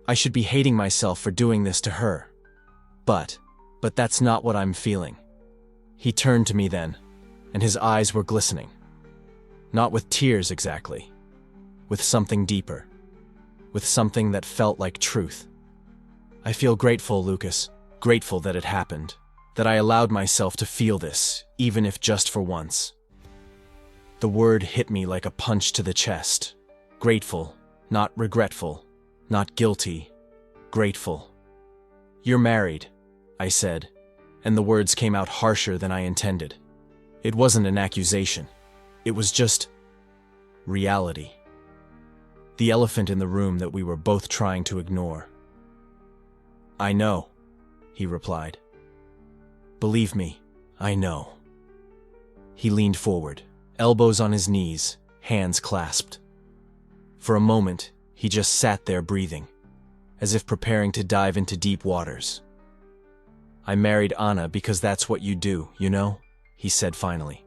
I should be hating myself for doing this to her. But that's not what I'm feeling." He turned to me then, and his eyes were glistening. Not with tears exactly. With something deeper. With something that felt like truth. "I feel grateful, Lucas. Grateful that it happened. That I allowed myself to feel this, even if just for once." The word hit me like a punch to the chest. Grateful, not regretful, not guilty. Grateful. "You're married," I said, and the words came out harsher than I intended. It wasn't an accusation. It was just reality. The elephant in the room that we were both trying to ignore. "I know," he replied. "Believe me, I know." He leaned forward, elbows on his knees, hands clasped. For a moment, he just sat there breathing, as if preparing to dive into deep waters. "I married Anna because that's what you do, you know?" he said finally.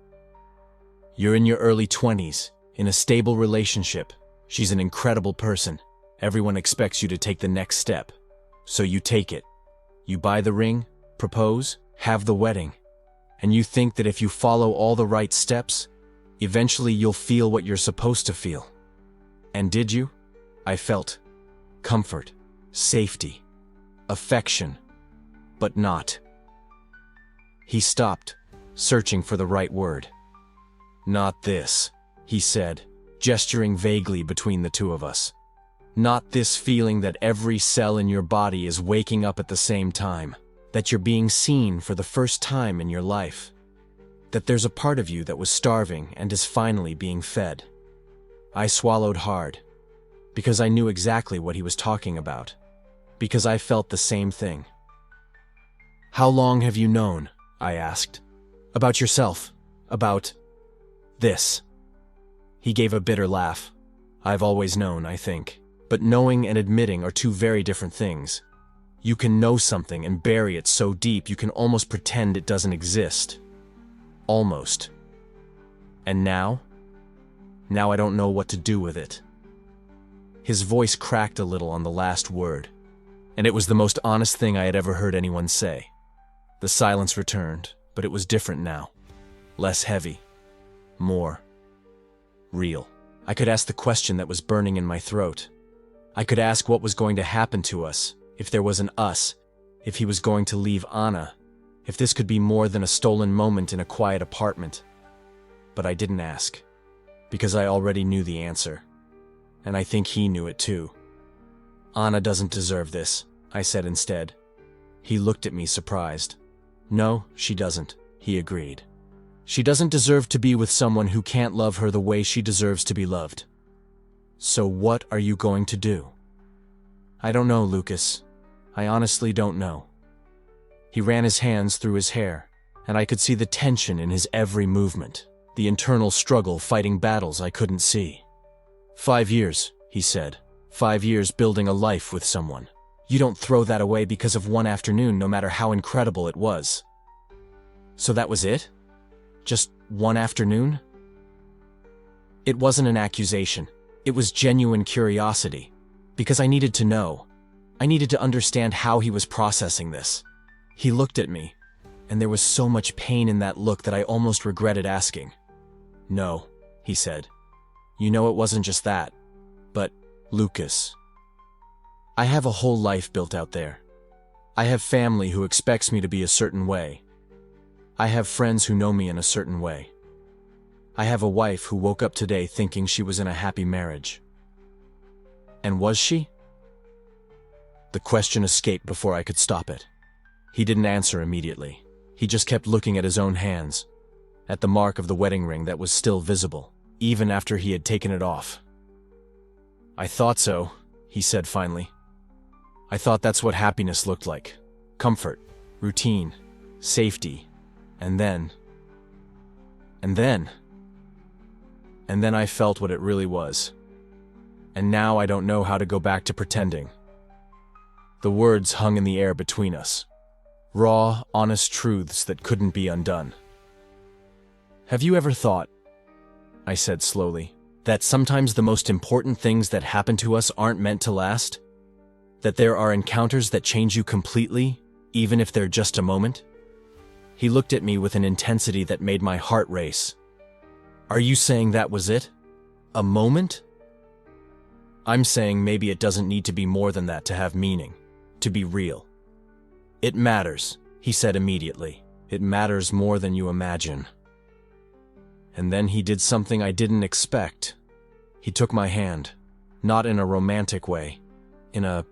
"You're in your early 20s, in a stable relationship. She's an incredible person. Everyone expects you to take the next step. So you take it. You buy the ring, propose, have the wedding. And you think that if you follow all the right steps, eventually you'll feel what you're supposed to feel. And did you?" I felt comfort, safety, affection, but not. He stopped, searching for the right word. "Not this," he said, gesturing vaguely between the two of us. "Not this feeling that every cell in your body is waking up at the same time, that you're being seen for the first time in your life, that there's a part of you that was starving and is finally being fed." I swallowed hard, because I knew exactly what he was talking about, because I felt the same thing. "How long have you known?" I asked. "About yourself, about this?" He gave a bitter laugh. "I've always known, I think. But knowing and admitting are two very different things. You can know something and bury it so deep you can almost pretend it doesn't exist. Almost. And now? Now I don't know what to do with it." His voice cracked a little on the last word, and it was the most honest thing I had ever heard anyone say. The silence returned, but it was different now. Less heavy. More real. I could ask the question that was burning in my throat. I could ask what was going to happen to us, if there was an us, if he was going to leave Anna, if this could be more than a stolen moment in a quiet apartment. But I didn't ask, because I already knew the answer. And I think he knew it too. "Anna doesn't deserve this," I said instead. He looked at me surprised. "No, she doesn't," he agreed. "She doesn't deserve to be with someone who can't love her the way she deserves to be loved." "So what are you going to do?" "I don't know, Lucas. I honestly don't know." He ran his hands through his hair, and I could see the tension in his every movement, the internal struggle fighting battles I couldn't see. 5 years, he said. 5 years building a life with someone. You don't throw that away because of one afternoon, no matter how incredible it was. "So that was it? Just one afternoon?" It wasn't an accusation. It was genuine curiosity. Because I needed to know. I needed to understand how he was processing this. He looked at me, and there was so much pain in that look that I almost regretted asking. "No," he said. "You know it wasn't just that. But, Lucas, I have a whole life built out there. I have family who expects me to be a certain way. I have friends who know me in a certain way. I have a wife who woke up today thinking she was in a happy marriage." And was she? The question escaped before I could stop it. He didn't answer immediately. He just kept looking at his own hands, at the mark of the wedding ring that was still visible, even after he had taken it off. "I thought so," he said finally. "I thought that's what happiness looked like. Comfort, routine, safety, and then I felt what it really was. And now I don't know how to go back to pretending." The words hung in the air between us. Raw, honest truths that couldn't be undone. "Have you ever thought," I said slowly, "that sometimes the most important things that happen to us aren't meant to last? That there are encounters that change you completely, even if they're just a moment?" He looked at me with an intensity that made my heart race. "Are you saying that was it? A moment?" "I'm saying maybe it doesn't need to be more than that to have meaning, to be real." "It matters," he said immediately. "It matters more than you imagine." And then he did something I didn't expect. He took my hand, not in a romantic way, in a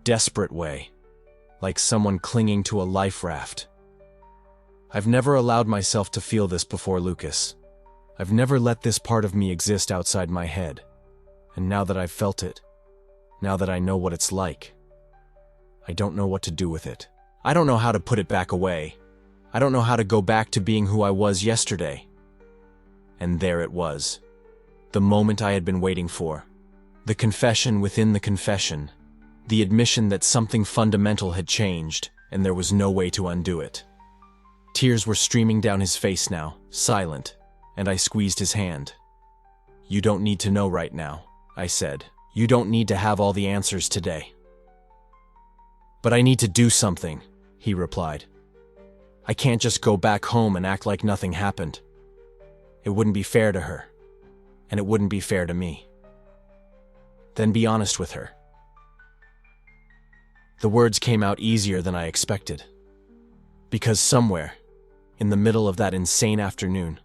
desperate way, like someone clinging to a life raft. I've never allowed myself to feel this before, Lucas. I've never let this part of me exist outside my head. And now that I've felt it, now that I know what it's like, I don't know what to do with it. I don't know how to put it back away. I don't know how to go back to being who I was yesterday. And there it was. The moment I had been waiting for. The confession within the confession. The admission that something fundamental had changed, and there was no way to undo it. Tears were streaming down his face now, silent, and I squeezed his hand. "You don't need to know right now," I said. "You don't need to have all the answers today." "But I need to do something," he replied. "I can't just go back home and act like nothing happened. It wouldn't be fair to her, and it wouldn't be fair to me." "Then be honest with her." The words came out easier than I expected. Because somewhere, in the middle of that insane afternoon,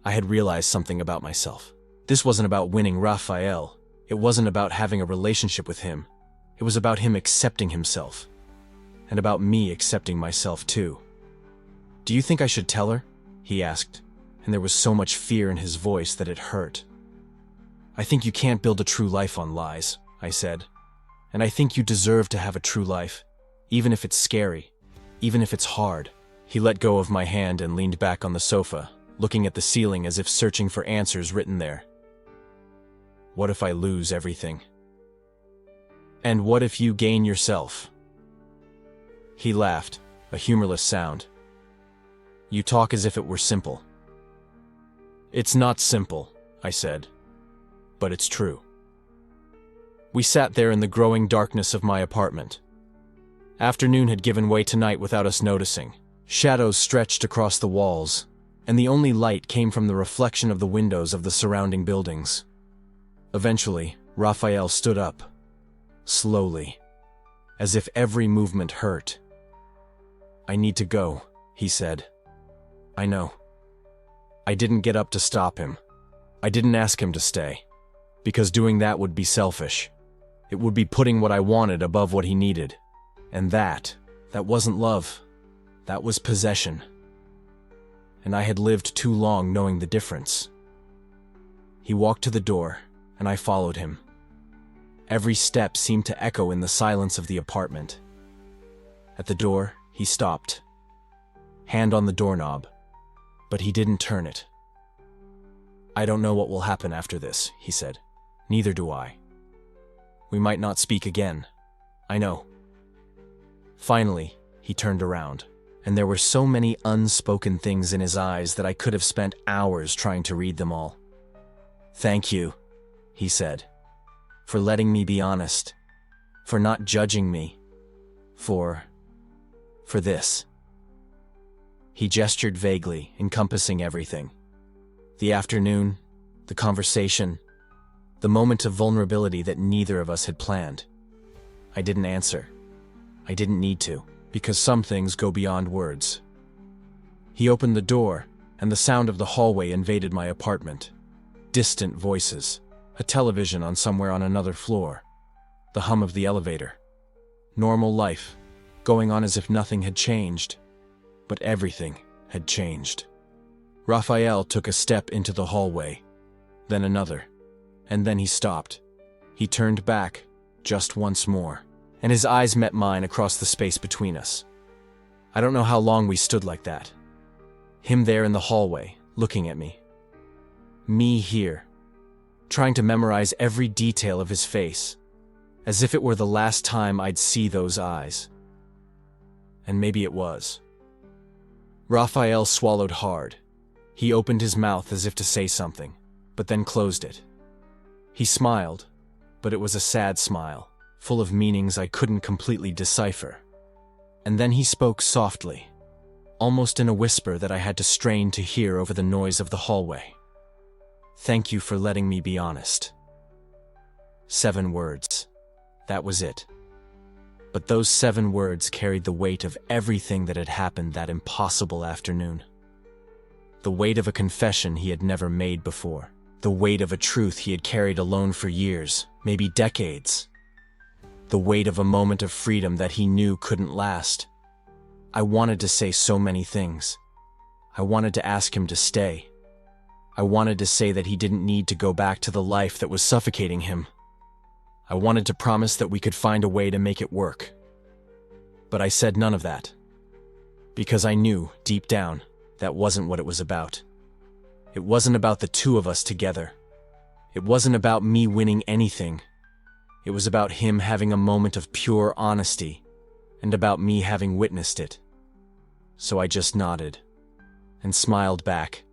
I had realized something about myself. This wasn't about winning Raphael. It wasn't about having a relationship with him. It was about him accepting himself. And about me accepting myself too. "Do you think I should tell her?" he asked, and there was so much fear in his voice that it hurt. "I think you can't build a true life on lies," I said. "And I think you deserve to have a true life, even if it's scary, even if it's hard." He let go of my hand and leaned back on the sofa, looking at the ceiling as if searching for answers written there. "What if I lose everything? And what if you gain yourself?" He laughed, a humorless sound. "You talk as if it were simple." "It's not simple," I said, "but it's true." We sat there in the growing darkness of my apartment. Afternoon had given way to night without us noticing. Shadows stretched across the walls, and the only light came from the reflection of the windows of the surrounding buildings. Eventually, Raphael stood up, slowly, as if every movement hurt. "I need to go," he said. "I know." I didn't get up to stop him. I didn't ask him to stay, because doing that would be selfish. It would be putting what I wanted above what he needed. And that wasn't love. That was possession. And I had lived too long knowing the difference. He walked to the door, and I followed him. Every step seemed to echo in the silence of the apartment. At the door, he stopped, hand on the doorknob, but he didn't turn it. "I don't know what will happen after this," he said. "Neither do I. We might not speak again. I know." Finally, he turned around, and there were so many unspoken things in his eyes that I could have spent hours trying to read them all. "Thank you," he said, "for letting me be honest, for not judging me, for this." He gestured vaguely, encompassing everything. The afternoon, the conversation, the moment of vulnerability that neither of us had planned. I didn't answer. I didn't need to, because some things go beyond words. He opened the door, and the sound of the hallway invaded my apartment. Distant voices, a television on somewhere on another floor, the hum of the elevator. Normal life, going on as if nothing had changed. But everything had changed. Raphael took a step into the hallway, then another, and then he stopped. He turned back, just once more, and his eyes met mine across the space between us. I don't know how long we stood like that. Him there in the hallway, looking at me. Me here, trying to memorize every detail of his face, as if it were the last time I'd see those eyes. And maybe it was. Raphael swallowed hard. He opened his mouth as if to say something, but then closed it. He smiled, but it was a sad smile, full of meanings I couldn't completely decipher. And then he spoke softly, almost in a whisper that I had to strain to hear over the noise of the hallway. "Thank you for letting me be honest." 7 words. That was it. But those 7 words carried the weight of everything that had happened that impossible afternoon. The weight of a confession he had never made before. The weight of a truth he had carried alone for years, maybe decades. The weight of a moment of freedom that he knew couldn't last. I wanted to say so many things. I wanted to ask him to stay. I wanted to say that he didn't need to go back to the life that was suffocating him. I wanted to promise that we could find a way to make it work. But I said none of that. Because I knew, deep down, that wasn't what it was about. It wasn't about the two of us together. It wasn't about me winning anything. It was about him having a moment of pure honesty, and about me having witnessed it. So I just nodded, and smiled back,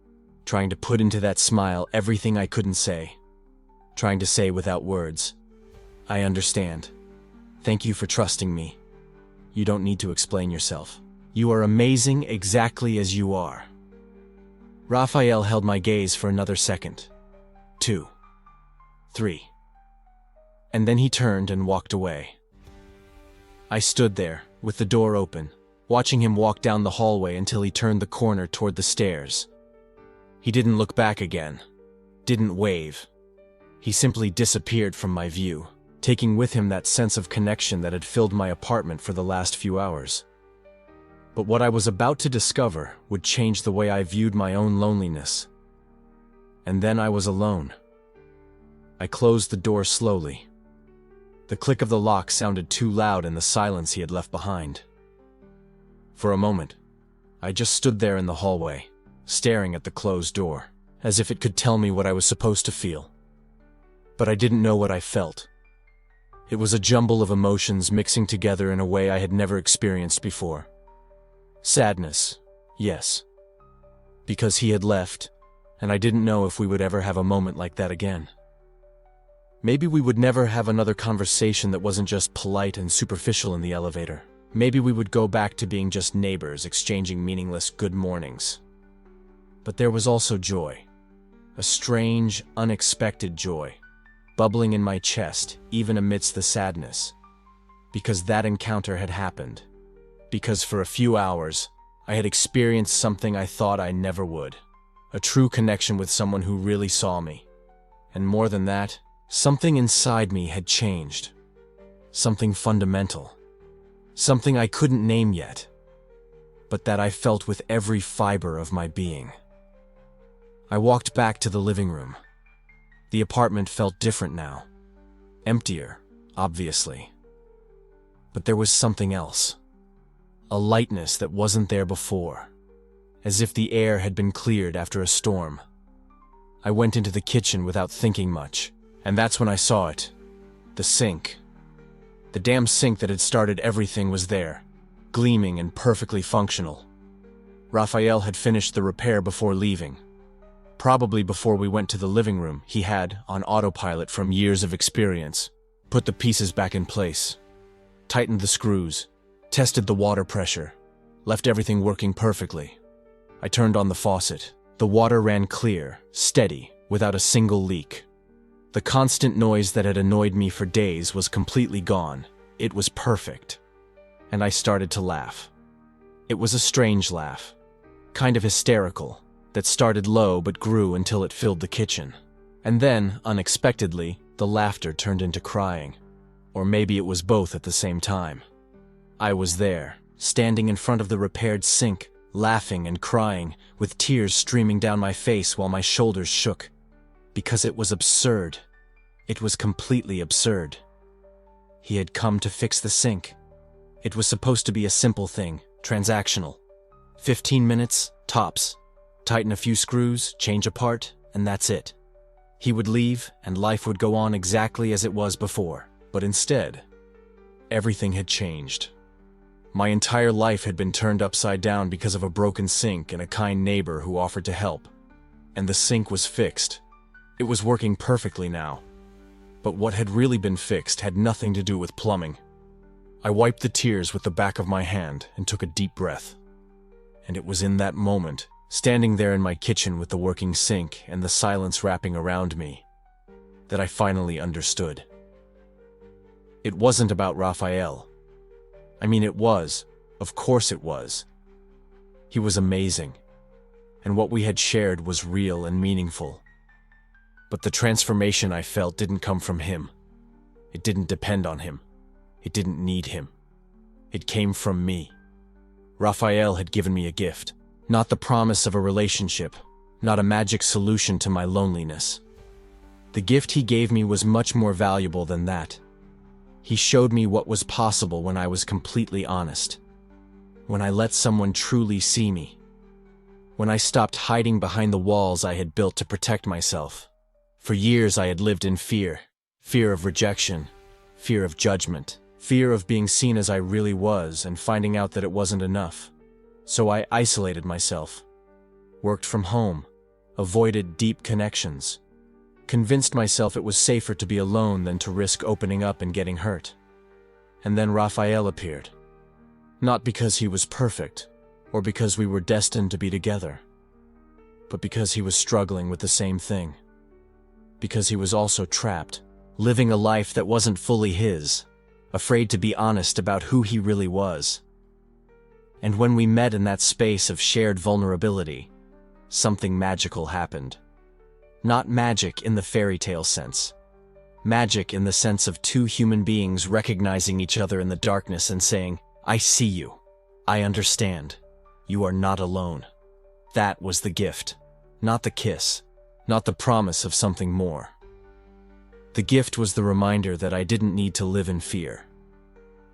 trying to put into that smile everything I couldn't say. Trying to say without words. "I understand. Thank you for trusting me. You don't need to explain yourself. You are amazing exactly as you are." Raphael held my gaze for another second. 2. 3. And then he turned and walked away. I stood there, with the door open, watching him walk down the hallway until he turned the corner toward the stairs. He didn't look back again. Didn't wave. He simply disappeared from my view, taking with him that sense of connection that had filled my apartment for the last few hours. But what I was about to discover would change the way I viewed my own loneliness. And then I was alone. I closed the door slowly. The click of the lock sounded too loud in the silence he had left behind. For a moment, I just stood there in the hallway, staring at the closed door, as if it could tell me what I was supposed to feel. But I didn't know what I felt. It was a jumble of emotions mixing together in a way I had never experienced before. Sadness, yes. Because he had left, and I didn't know if we would ever have a moment like that again. Maybe we would never have another conversation that wasn't just polite and superficial in the elevator. Maybe we would go back to being just neighbors exchanging meaningless good mornings. But there was also joy. A strange, unexpected joy, bubbling in my chest even amidst the sadness. Because that encounter had happened. Because for a few hours, I had experienced something I thought I never would. A true connection with someone who really saw me. And more than that, something inside me had changed. Something fundamental. Something I couldn't name yet, but that I felt with every fiber of my being. I walked back to the living room. The apartment felt different now. Emptier, obviously. But there was something else. A lightness that wasn't there before, as if the air had been cleared after a storm. I went into the kitchen without thinking much, and that's when I saw it. The sink. The damn sink that had started everything was there, gleaming and perfectly functional. Raphael had finished the repair before leaving. Probably before we went to the living room, he had, on autopilot from years of experience, put the pieces back in place, tightened the screws, tested the water pressure, left everything working perfectly. I turned on the faucet. The water ran clear, steady, without a single leak. The constant noise that had annoyed me for days was completely gone. It was perfect. And I started to laugh. It was a strange laugh, kind of hysterical, that started low but grew until it filled the kitchen. And then, unexpectedly, the laughter turned into crying. Or maybe it was both at the same time. I was there, standing in front of the repaired sink, laughing and crying, with tears streaming down my face while my shoulders shook. Because it was absurd. It was completely absurd. He had come to fix the sink. It was supposed to be a simple thing, transactional. 15 minutes, tops. Tighten a few screws, change a part, and that's it. He would leave, and life would go on exactly as it was before. But instead, everything had changed. My entire life had been turned upside down because of a broken sink and a kind neighbor who offered to help. And the sink was fixed. It was working perfectly now. But what had really been fixed had nothing to do with plumbing. I wiped the tears with the back of my hand and took a deep breath. And it was in that moment, standing there in my kitchen with the working sink and the silence wrapping around me, that I finally understood. It wasn't about Raphael. I mean, it was. Of course it was. He was amazing. And what we had shared was real and meaningful. But the transformation I felt didn't come from him. It didn't depend on him. It didn't need him. It came from me. Raphael had given me a gift. Not the promise of a relationship, not a magic solution to my loneliness. The gift he gave me was much more valuable than that. He showed me what was possible when I was completely honest. When I let someone truly see me. When I stopped hiding behind the walls I had built to protect myself. For years I had lived in fear. Fear of rejection. Fear of judgment. Fear of being seen as I really was and finding out that it wasn't enough. So I isolated myself, worked from home, avoided deep connections, convinced myself it was safer to be alone than to risk opening up and getting hurt. And then Raphael appeared. Not because he was perfect, or because we were destined to be together, but because he was struggling with the same thing. Because he was also trapped, living a life that wasn't fully his, afraid to be honest about who he really was. And when we met in that space of shared vulnerability, something magical happened. Not magic in the fairy tale sense. Magic in the sense of two human beings recognizing each other in the darkness and saying, "I see you. I understand. You are not alone." That was the gift. Not the kiss. Not the promise of something more. The gift was the reminder that I didn't need to live in fear.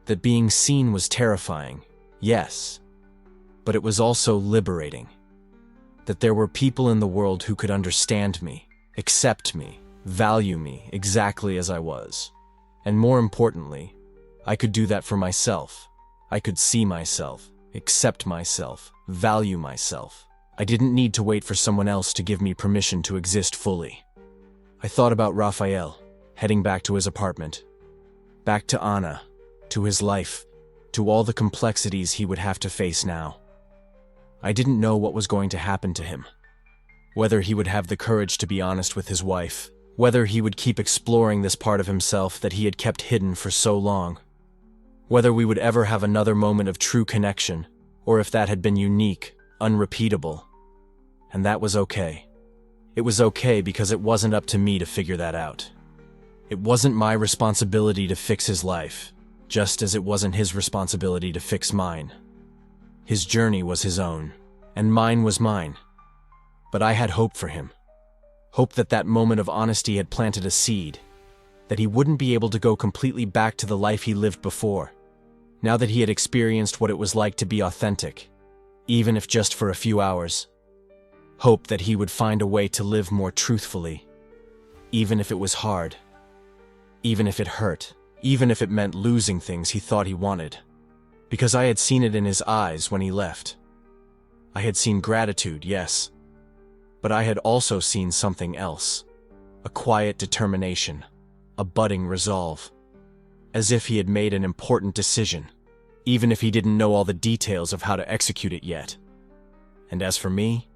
That being seen was terrifying. Yes, but it was also liberating. That there were people in the world who could understand me, accept me, value me exactly as I was. And more importantly, I could do that for myself. I could see myself, accept myself, value myself. I didn't need to wait for someone else to give me permission to exist fully. I thought about Raphael, heading back to his apartment, back to Anna, to his life, to all the complexities he would have to face now. I didn't know what was going to happen to him. Whether he would have the courage to be honest with his wife, whether he would keep exploring this part of himself that he had kept hidden for so long, whether we would ever have another moment of true connection, or if that had been unique, unrepeatable. And that was okay. It was okay because it wasn't up to me to figure that out. It wasn't my responsibility to fix his life, just as it wasn't his responsibility to fix mine. His journey was his own, and mine was mine. But I had hope for him. Hope that that moment of honesty had planted a seed, that he wouldn't be able to go completely back to the life he lived before, now that he had experienced what it was like to be authentic, even if just for a few hours. Hope that he would find a way to live more truthfully, even if it was hard, even if it hurt, even if it meant losing things he thought he wanted. Because I had seen it in his eyes when he left. I had seen gratitude, yes, But I had also seen something else. A quiet determination, a budding resolve. As if he had made an important decision, even if he didn't know all the details of how to execute it yet. And as for me,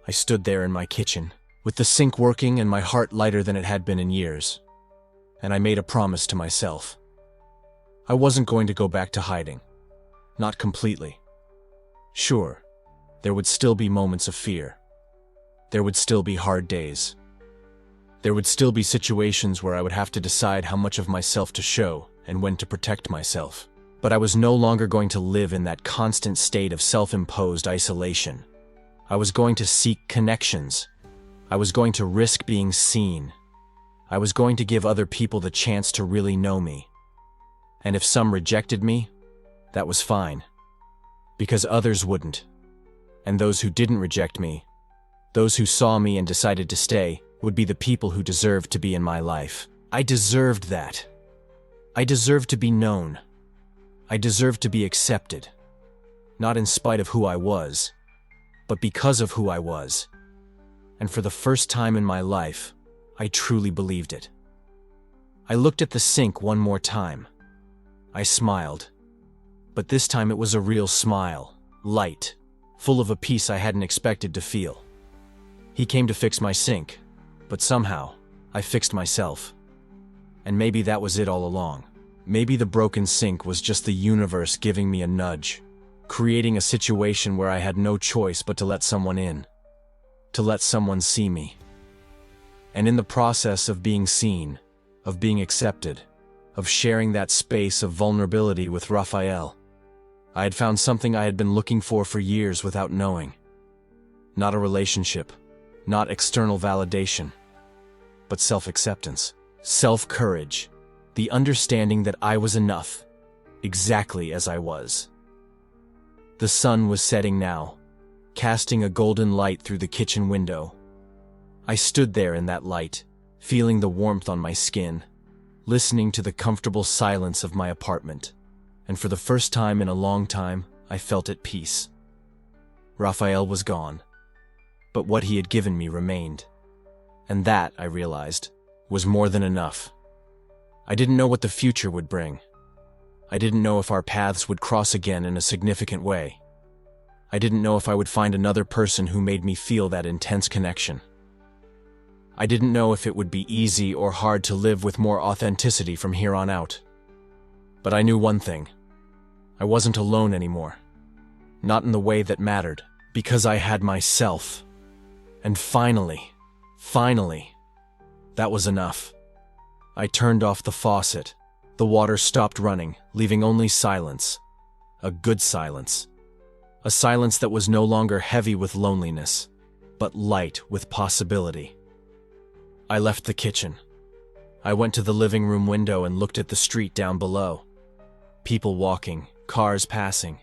I stood there in my kitchen, with the sink working and my heart lighter than it had been in years. And I made a promise to myself. I wasn't going to go back to hiding. Not completely. Sure, there would still be moments of fear. There would still be hard days. There would still be situations where I would have to decide how much of myself to show and when to protect myself. But I was no longer going to live in that constant state of self-imposed isolation. I was going to seek connections. I was going to risk being seen. I was going to give other people the chance to really know me. And if some rejected me, that was fine. Because others wouldn't. And those who didn't reject me, those who saw me and decided to stay, would be the people who deserved to be in my life. I deserved that. I deserved to be known. I deserved to be accepted. Not in spite of who I was, but because of who I was. And for the first time in my life, I truly believed it. I looked at the sink one more time. I smiled. But this time it was a real smile, light, full of a peace I hadn't expected to feel. He came to fix my sink, but somehow, I fixed myself. And maybe that was it all along. Maybe the broken sink was just the universe giving me a nudge, creating a situation where I had no choice but to let someone in, to let someone see me. And in the process of being seen, of being accepted, of sharing that space of vulnerability with Raphael, I had found something I had been looking for years without knowing. Not a relationship, not external validation, but self-acceptance, self-courage, the understanding that I was enough, exactly as I was. The sun was setting now, casting a golden light through the kitchen window. I stood there in that light, feeling the warmth on my skin, listening to the comfortable silence of my apartment, and for the first time in a long time, I felt at peace. Raphael was gone, but what he had given me remained. And that, I realized, was more than enough. I didn't know what the future would bring. I didn't know if our paths would cross again in a significant way. I didn't know if I would find another person who made me feel that intense connection. I didn't know if it would be easy or hard to live with more authenticity from here on out. But I knew one thing. I wasn't alone anymore. Not in the way that mattered, because I had myself. And finally, that was enough. I turned off the faucet. The water stopped running, leaving only silence. A good silence. A silence that was no longer heavy with loneliness, but light with possibility. I left the kitchen. I went to the living room window and looked at the street down below. People walking, cars passing.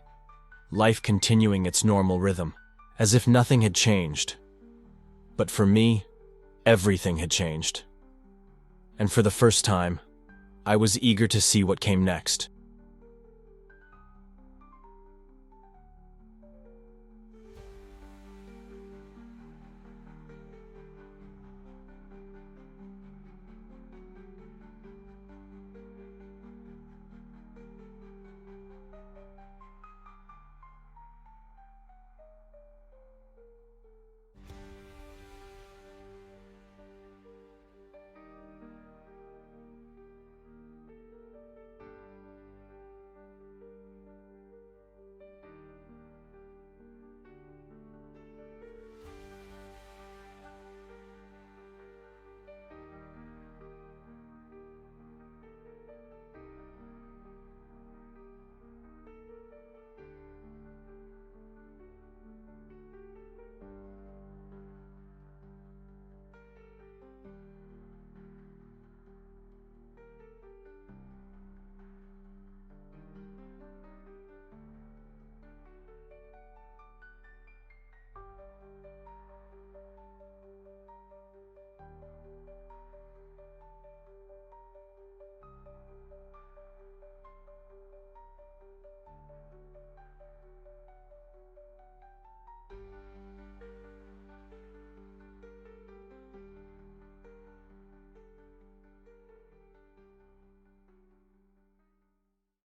Life continuing its normal rhythm, as if nothing had changed. But for me, everything had changed. And for the first time, I was eager to see what came next.